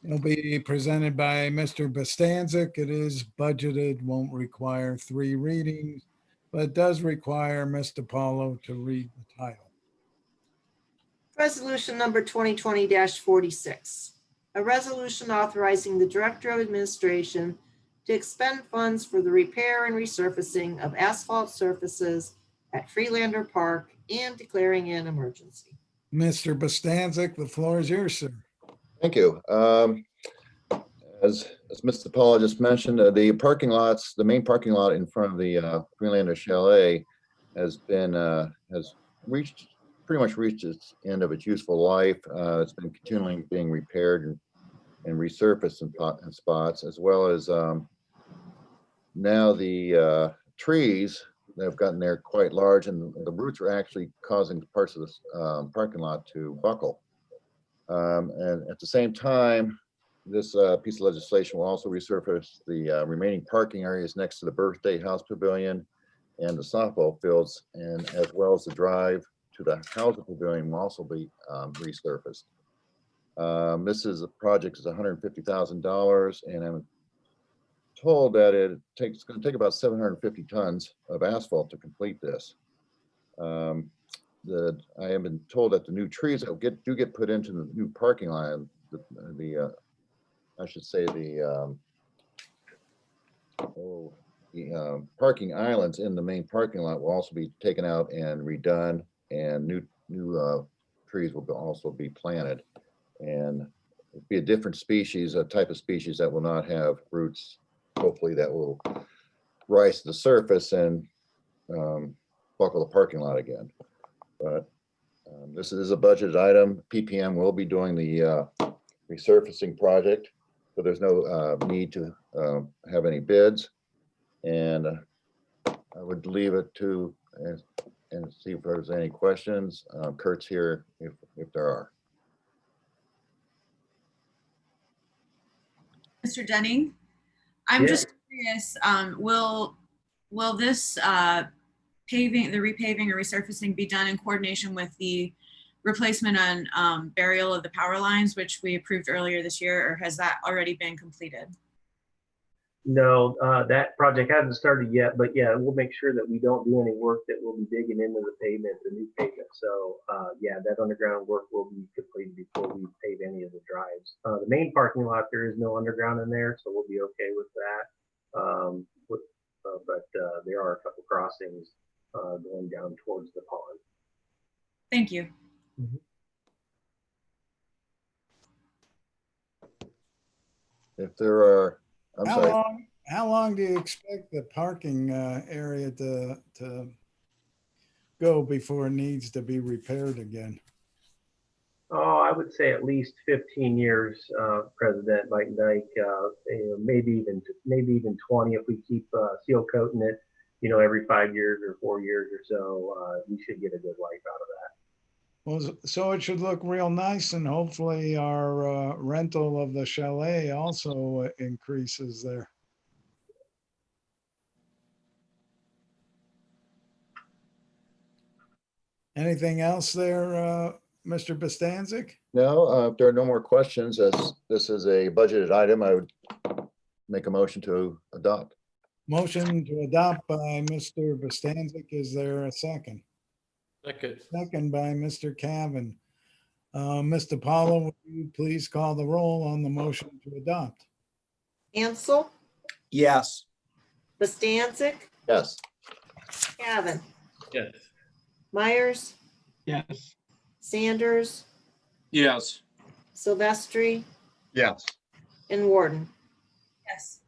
It'll be presented by Mr. Bostancic. It is budgeted, won't require 3 readings, but does require Ms. DiPaolo to read the title. Resolution number 2020-46. A resolution authorizing the Director of Administration to expend funds for the repair and resurfacing of asphalt surfaces at Freelander Park and declaring an emergency. Mr. Bostancic, the floor is yours, sir. Thank you. As Mr. Paul just mentioned, the parking lots, the main parking lot in front of the Freelander Chalet has been, has pretty much reached its end of its useful life. It's been continually being repaired and resurfaced in spots, as well as now the trees that have gotten there quite large, and the roots are actually causing parts of this parking lot to buckle. And at the same time, this piece of legislation will also resurface the remaining parking areas next to the Birthday House Pavilion and the softball fields, and as well as the drive to the House Pavilion will also be resurfaced. This is a project is $150,000, and I'm told that it's going to take about 750 tons of asphalt to complete this. I have been told that the new trees that do get put into the new parking lot, I should say the parking islands in the main parking lot will also be taken out and redone, and new trees will also be planted, and it'll be a different species, a type of species that will not have roots, hopefully, that will rise to the surface and buckle the parking lot again. But this is a budgeted item. PPM will be doing the resurfacing project, so there's no need to have any bids. And I would leave it to and see if there's any questions. Kurt's here if there are. Mr. Denning, I'm just curious, will this paving, the repaving or resurfacing be done in coordination with the replacement and burial of the power lines, which we approved earlier this year, or has that already been completed? No, that project hasn't started yet, but yeah, we'll make sure that we don't do any work that will be digging into the pavement, the new pavement. So yeah, that underground work will be completed before we pave any of the drives. The main parking lot, there is no underground in there, so we'll be okay with that. But there are a couple crossings going down towards the pond. Thank you. Mm-hmm. If there are I'm How sorry. long do you expect the parking area to go before it needs to be repaired again? Oh, I would say at least 15 years, President Bite and Dyke, maybe even 20 if we keep seal coating it, every 5 years or 4 years or so, we should get a good life out of that. Well, so it should look real nice, and hopefully our rental of the chalet also increases there. Anything else there, Mr. Bostancic? No, if there are no more questions, as this is a budgeted item, I would make a motion to adopt. Motion to adopt by Mr. Bostancic. Is there a second? Second. Second by Mr. Cavan. Mr. Paulo, would you please call the roll on the motion to adopt? Ansel, Yes. Bostancic, Yes. Cavan, Yes. Myers, Yes. Sanders, Yes. Silvestri, Yes. and Warden. Yes.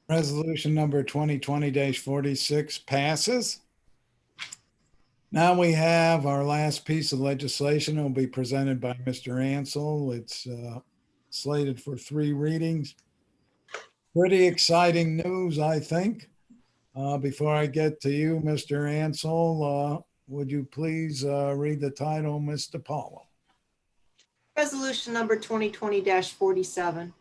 Resolution number 2020-46 passes. Now we have our last piece of legislation. It will be presented by Mr. Ansel. It's slated for 3 readings. Pretty exciting news, I think. Before I get to you, Mr. Ansel, would you please read the title, Mr. Paulo? Resolution number 2020-47.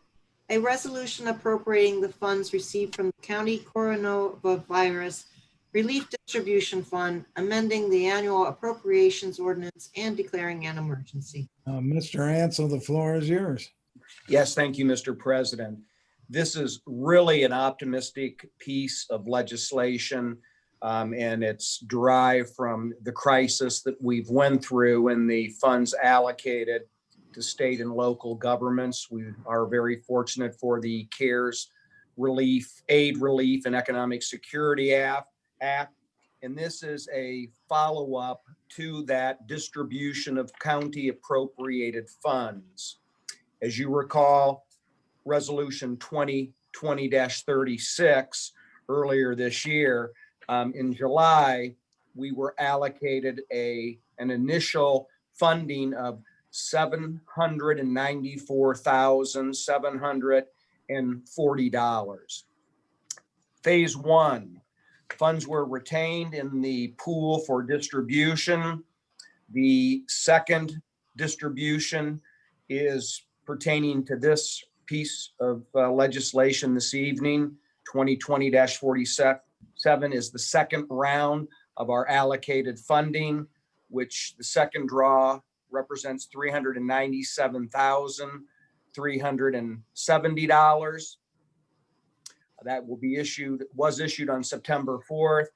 A resolution appropriating the funds received from the County Coronavirus Relief Distribution Fund, amending the annual appropriations ordinance and declaring an emergency. Mr. Ansel, the floor is yours. Yes, thank you, Mr. President. This is really an optimistic piece of legislation, and it's derived from the crisis that we've went through and the funds allocated to state and local governments. We are very fortunate for the CARES Aid Relief and Economic Security Act. And this is a follow-up to that distribution of county appropriated funds. As you recall, Resolution 2020-36 earlier this year, in July, we were allocated an initial funding of $794,740. Phase 1, funds were retained in the pool for distribution. The second distribution is pertaining to this piece of legislation this evening. 2020-47 is the second round of our allocated funding, which the second draw represents $397,370. That was issued on September 4th.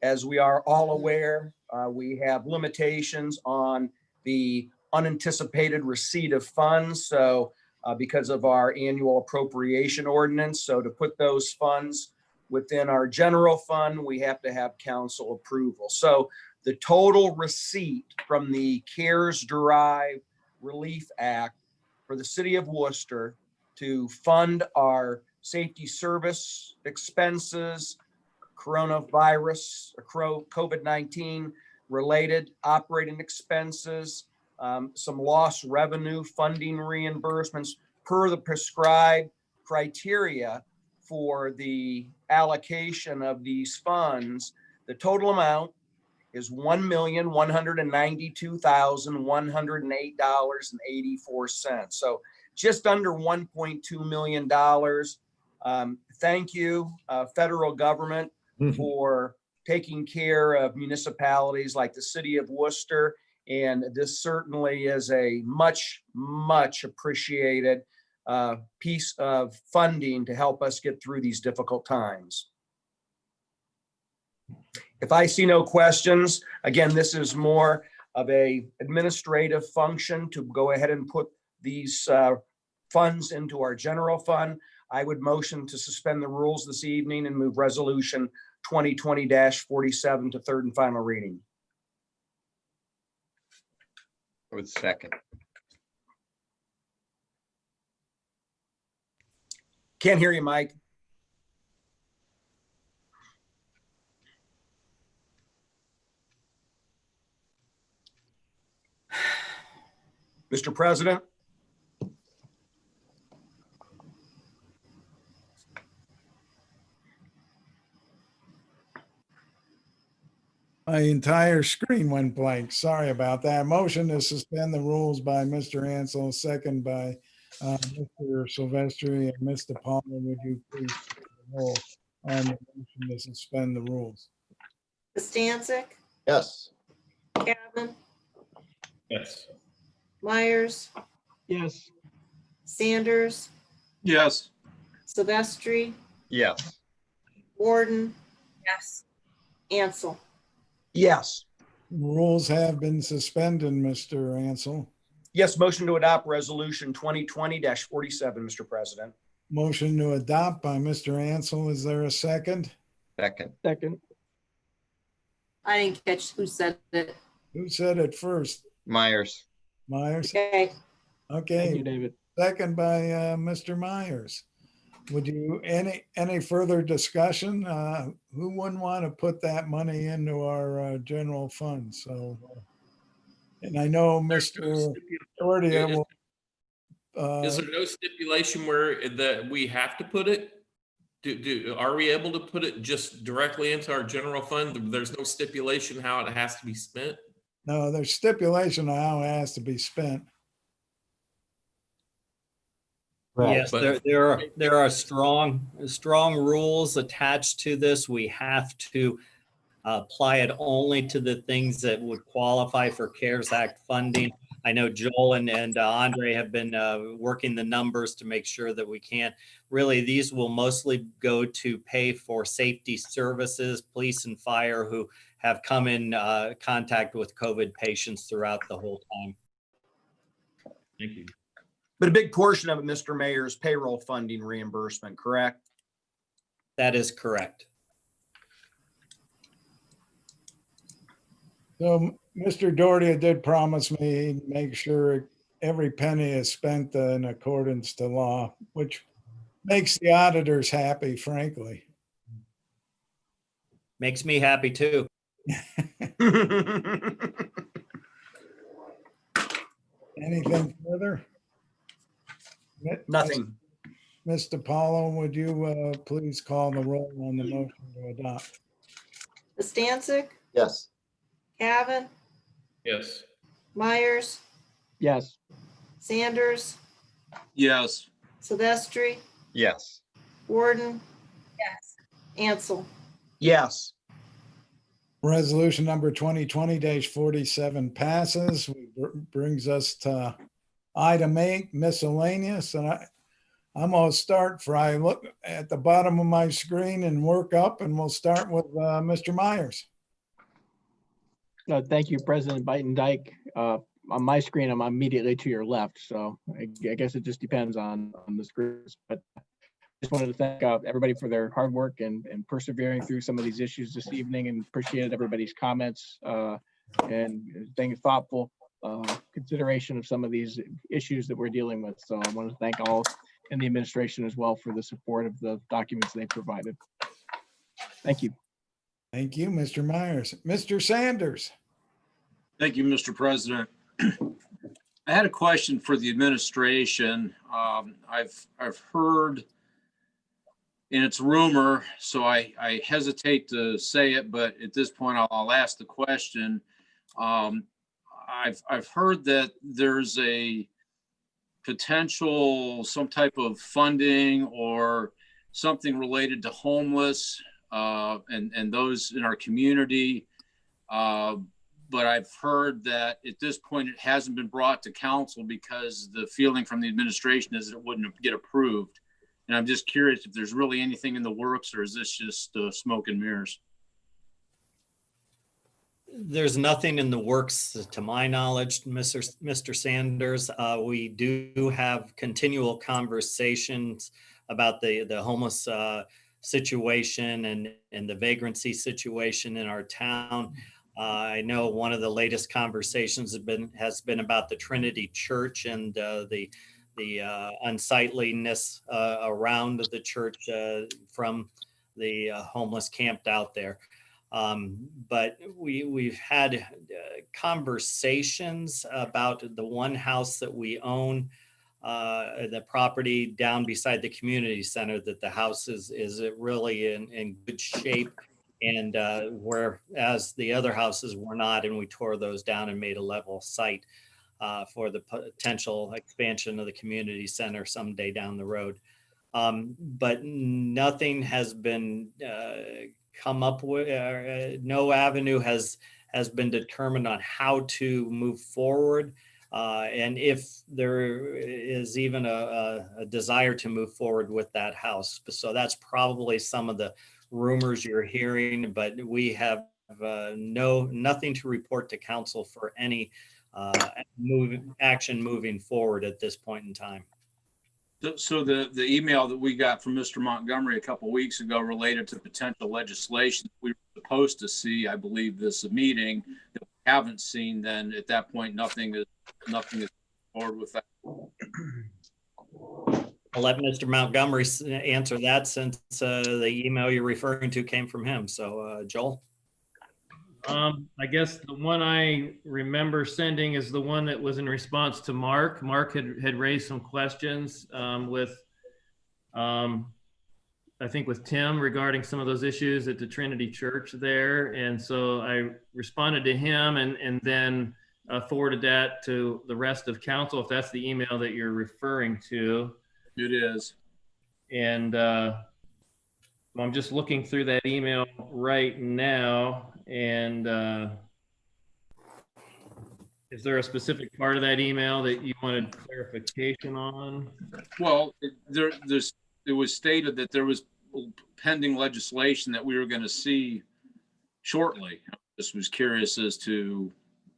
As we are all aware, we have limitations on the unanticipated receipt of funds. So because of our annual appropriation ordinance, so to put those funds within our general fund, we have to have council approval. So the total receipt from the CARES-derived Relief Act for the city of Worcester to fund our safety service expenses, coronavirus, COVID-19 related operating expenses, some lost revenue funding reimbursements per the prescribed criteria for the allocation of these funds. The total amount is $1,192,108.84. So just under $1.2 million. Thank you, federal government, for taking care of municipalities like the city of Worcester. And this certainly is a much, much appreciated piece of funding to help us get through these difficult times. If I see no questions, again, this is more of a administrative function to go ahead and put these funds into our general fund. I would motion to suspend the rules this evening and move resolution 2020-47 to third and final reading. I would second. Can't hear you, Mike. Mr. President? My entire screen went blank. Sorry about that. Motion to suspend the rules by Mr. Ansel, second by Mr. Silvestri and Mr. Palmer. Would you please call the roll on the motion to suspend the rules? Bastancik, Yes. Cavan, Yes. Myers, Yes. Sanders, Yes. Silvestri, Yes. Warden, Yes. Ansel. Yes. Rules have been suspended, Mr. Ansel. Yes, motion to adopt resolution 2020-47, Mr. President. Motion to adopt by Mr. Ansel. Is there a second? Second. Second. I didn't catch who said it. Who said it first? Myers. Myers? Okay, Thank you, Okay, David. second by Mr. Myers. Would you, any further discussion? Who wouldn't want to put that money into our general fund? So, and I know Mr. Doherty will. Is there no stipulation where that we have to put it? Are we able to put it just directly into our general fund? There's no stipulation how it has to be spent? No, there's stipulation on how it has to be spent. Right. Yes, there are strong rules attached to this. We have to apply it only to the things that would qualify for CARES Act funding. I know Joel and Andre have been working the numbers to make sure that we can. Really, these will mostly go to pay for safety services, police and fire who have come in contact with COVID patients throughout the whole time. Thank you. But a big portion of it, Mr. Mayor, is payroll funding reimbursement, correct? That is correct. So Mr. Doherty did promise me he'd make sure every penny is spent in accordance to law, which makes the auditors happy, frankly. Makes me happy too. Anything further? Nothing. Mr. Paulo, would you please call the roll on the motion to adopt? Bastancik, Yes. Cavan, Yes. Myers, Yes. Sanders, Yes. Silvestri, Yes. Warden, Yes. Ansel. Yes. Resolution number 2020-47 passes. Brings us to item 8, miscellaneous. And I'm going to start I look at the bottom of my screen and work up, and we'll start with Mr. Myers. Thank you, President Biden Dyke. On my screen, I'm immediately to your left, so I guess it just depends on the screens. But just wanted to thank everybody for their hard work and persevering through some of these issues this evening, and appreciated everybody's comments and being thoughtful consideration of some of these issues that we're dealing with. So I want to thank all in the administration as well for the support of the documents they provided. Thank you. Thank you, Mr. Myers. Mr. Sanders. Thank you, Mr. President. I had a question for the administration. I've heard, and it's rumor, so I hesitate to say it, but at this point I'll ask the question. I've heard that there's a potential, some type of funding or something related to homeless and those in our community. But I've heard that at this point it hasn't been brought to council because the feeling from the administration is that it wouldn't get approved. And I'm just curious if there's really anything in the works, or is this just smoke and mirrors? There's nothing in the works to my knowledge, Mr. Sanders. We do have continual conversations about the homeless situation and the vagrancy situation in our town. I know one of the latest conversations has been about the Trinity Church and the unsightliness around the church from the homeless camped out there. But we've had conversations about the one house that we own, the property down beside the community center, that the house is really in good shape. And whereas the other houses were not, and we tore those down and made a level site for the potential expansion of the community center someday down the road. But nothing has been come up with, no avenue has been determined on how to move forward. And if there is even a desire to move forward with that house. So that's probably some of the rumors you're hearing, but we have nothing to report to council for any action moving forward at this point in time. So the email that we got from Mr. Montgomery a couple of weeks ago related to potential legislation we were supposed to see, I believe, this meeting that we haven't seen, then at that point, nothing is forward with that. I'll let Mr. Montgomery answer that, since the email you're referring to came from him. So Joel? I guess the one I remember sending is the one that was in response to Mark. Mark had raised some questions with, I think with Tim regarding some of those issues at the Trinity Church there. And so I responded to him and then forwarded that to the rest of council, if that's the email that you're referring to. It is. And I'm just looking through that email right now. And is there a specific part of that email that you wanted clarification on? Well, it was stated that there was pending legislation that we were going to see shortly. I just was curious as to,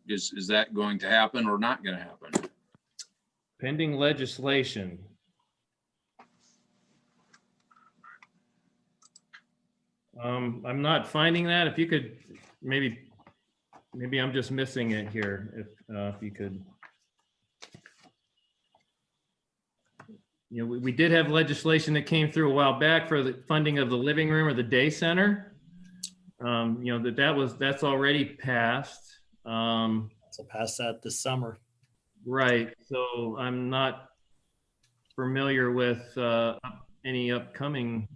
is that going to happen or not going to happen? Pending legislation. I'm not finding that. If you could, maybe I'm just missing it here. If you could, we did have legislation that came through a while back for the funding of the living room or the day center. That's already passed. So pass that this summer. Right. So I'm not familiar with any upcoming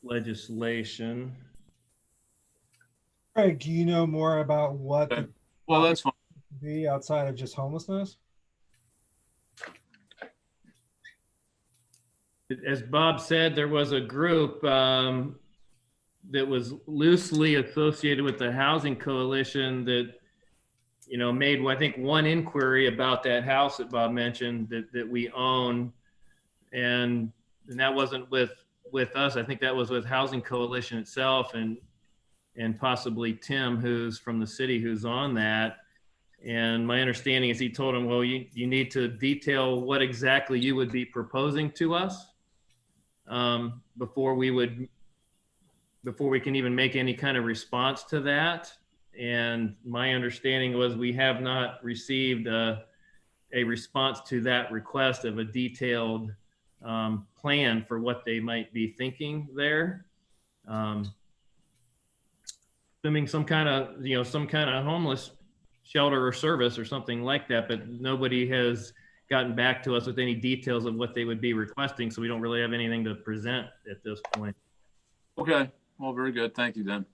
legislation. Craig, do you know more about what well, that's fine. Be outside of just homelessness? As Bob said, there was a group that was loosely associated with the Housing Coalition that, made, I think, one inquiry about that house that Bob mentioned that we own, and that wasn't with us. I think that was with Housing Coalition itself and possibly Tim, who's from the city, who's on that. And my understanding is he told him, well, you need to detail what exactly you would be proposing to us before we can even make any kind of response to that. And my understanding was we have not received a response to that request of a detailed plan for what they might be thinking there. Assuming some kind of homeless shelter or service or something like that, but nobody has gotten back to us with any details of what they would be requesting. So we don't really have anything to present at this point. Okay. Well, very good. Thank you, then.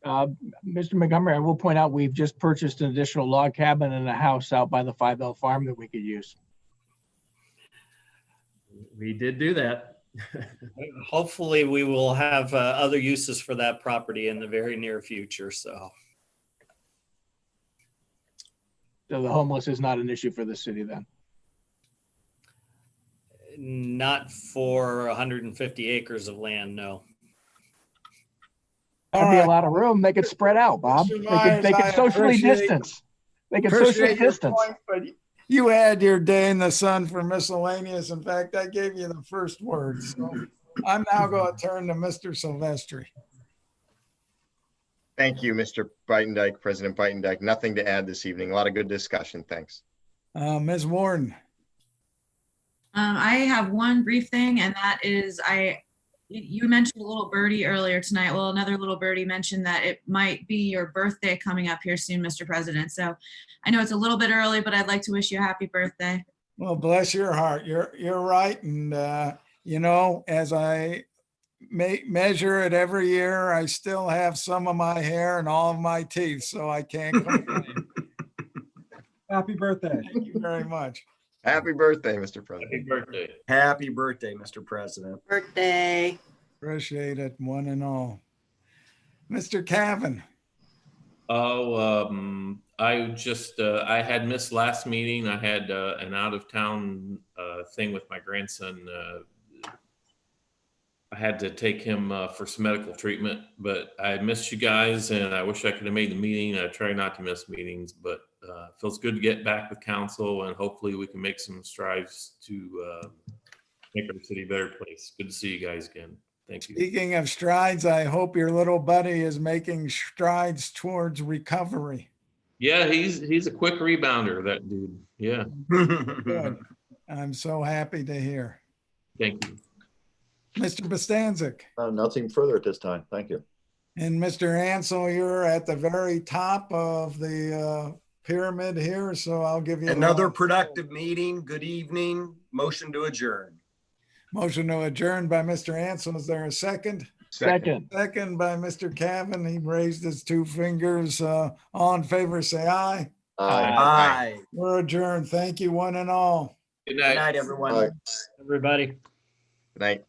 Mr. Montgomery, I will point out we've just purchased an additional log cabin and a house out by the 5L farm that we could use. We did do that. Hopefully we will have other uses for that property in the very near future. So the homeless is not an issue for the city then? Not for 150 acres of land, no. That'd be a lot of room. They could spread out, Bob. They could socially distance. They could socially distance. But you had your day in the sun for miscellaneous. In fact, I gave you the first word. So I'm now going to turn to Mr. Silvestri. Thank you, Mr. Beitendijk, President Beitendijk. Nothing to add this evening. A lot of good discussion. Thanks. Ms. Warden. I have one brief thing, and that is you mentioned a little birdie earlier tonight. Well, another little birdie mentioned that it might be your birthday coming up here soon, Mr. President. So I know it's a little bit early, but I'd like to wish you a happy birthday. Well, bless your heart. You're right. And, you know, as I measure it every year, I still have some of my hair and all of my teeth, so I can't complain. Happy birthday. Thank you very much. Happy birthday, Mr. President. Happy birthday. Happy birthday, Mr. President. Birthday. Appreciate it, one and all. Mr. Cavan. Oh, I just, I had missed last meeting. I had an out of town thing with my grandson. I had to take him for some medical treatment, but I missed you guys and I wish I could have made the meeting. I try not to miss meetings, but feels good to get back with council and hopefully we can make some strides to make our city a better place. Good to see you guys again. Thank you. Speaking of strides, I hope your little buddy is making strides towards recovery. Yeah, he's a quick rebounder, that dude. Yeah. Good. I'm so happy to hear. Thank you. Mr. Bostancic. Nothing further at this time. Thank you. And Mr. Ansel, you're at the very top of the pyramid here, so I'll give you Another productive meeting. Good evening. Motion to adjourn. motion to adjourn by Mr. Ansel. Is there a second? Second. Second by Mr. Cavan. He raised his two fingers. All in favor, say aye. Aye. We're adjourned. Thank you, one and all. Good Good night. night, everyone. Aye. Everybody. Good night.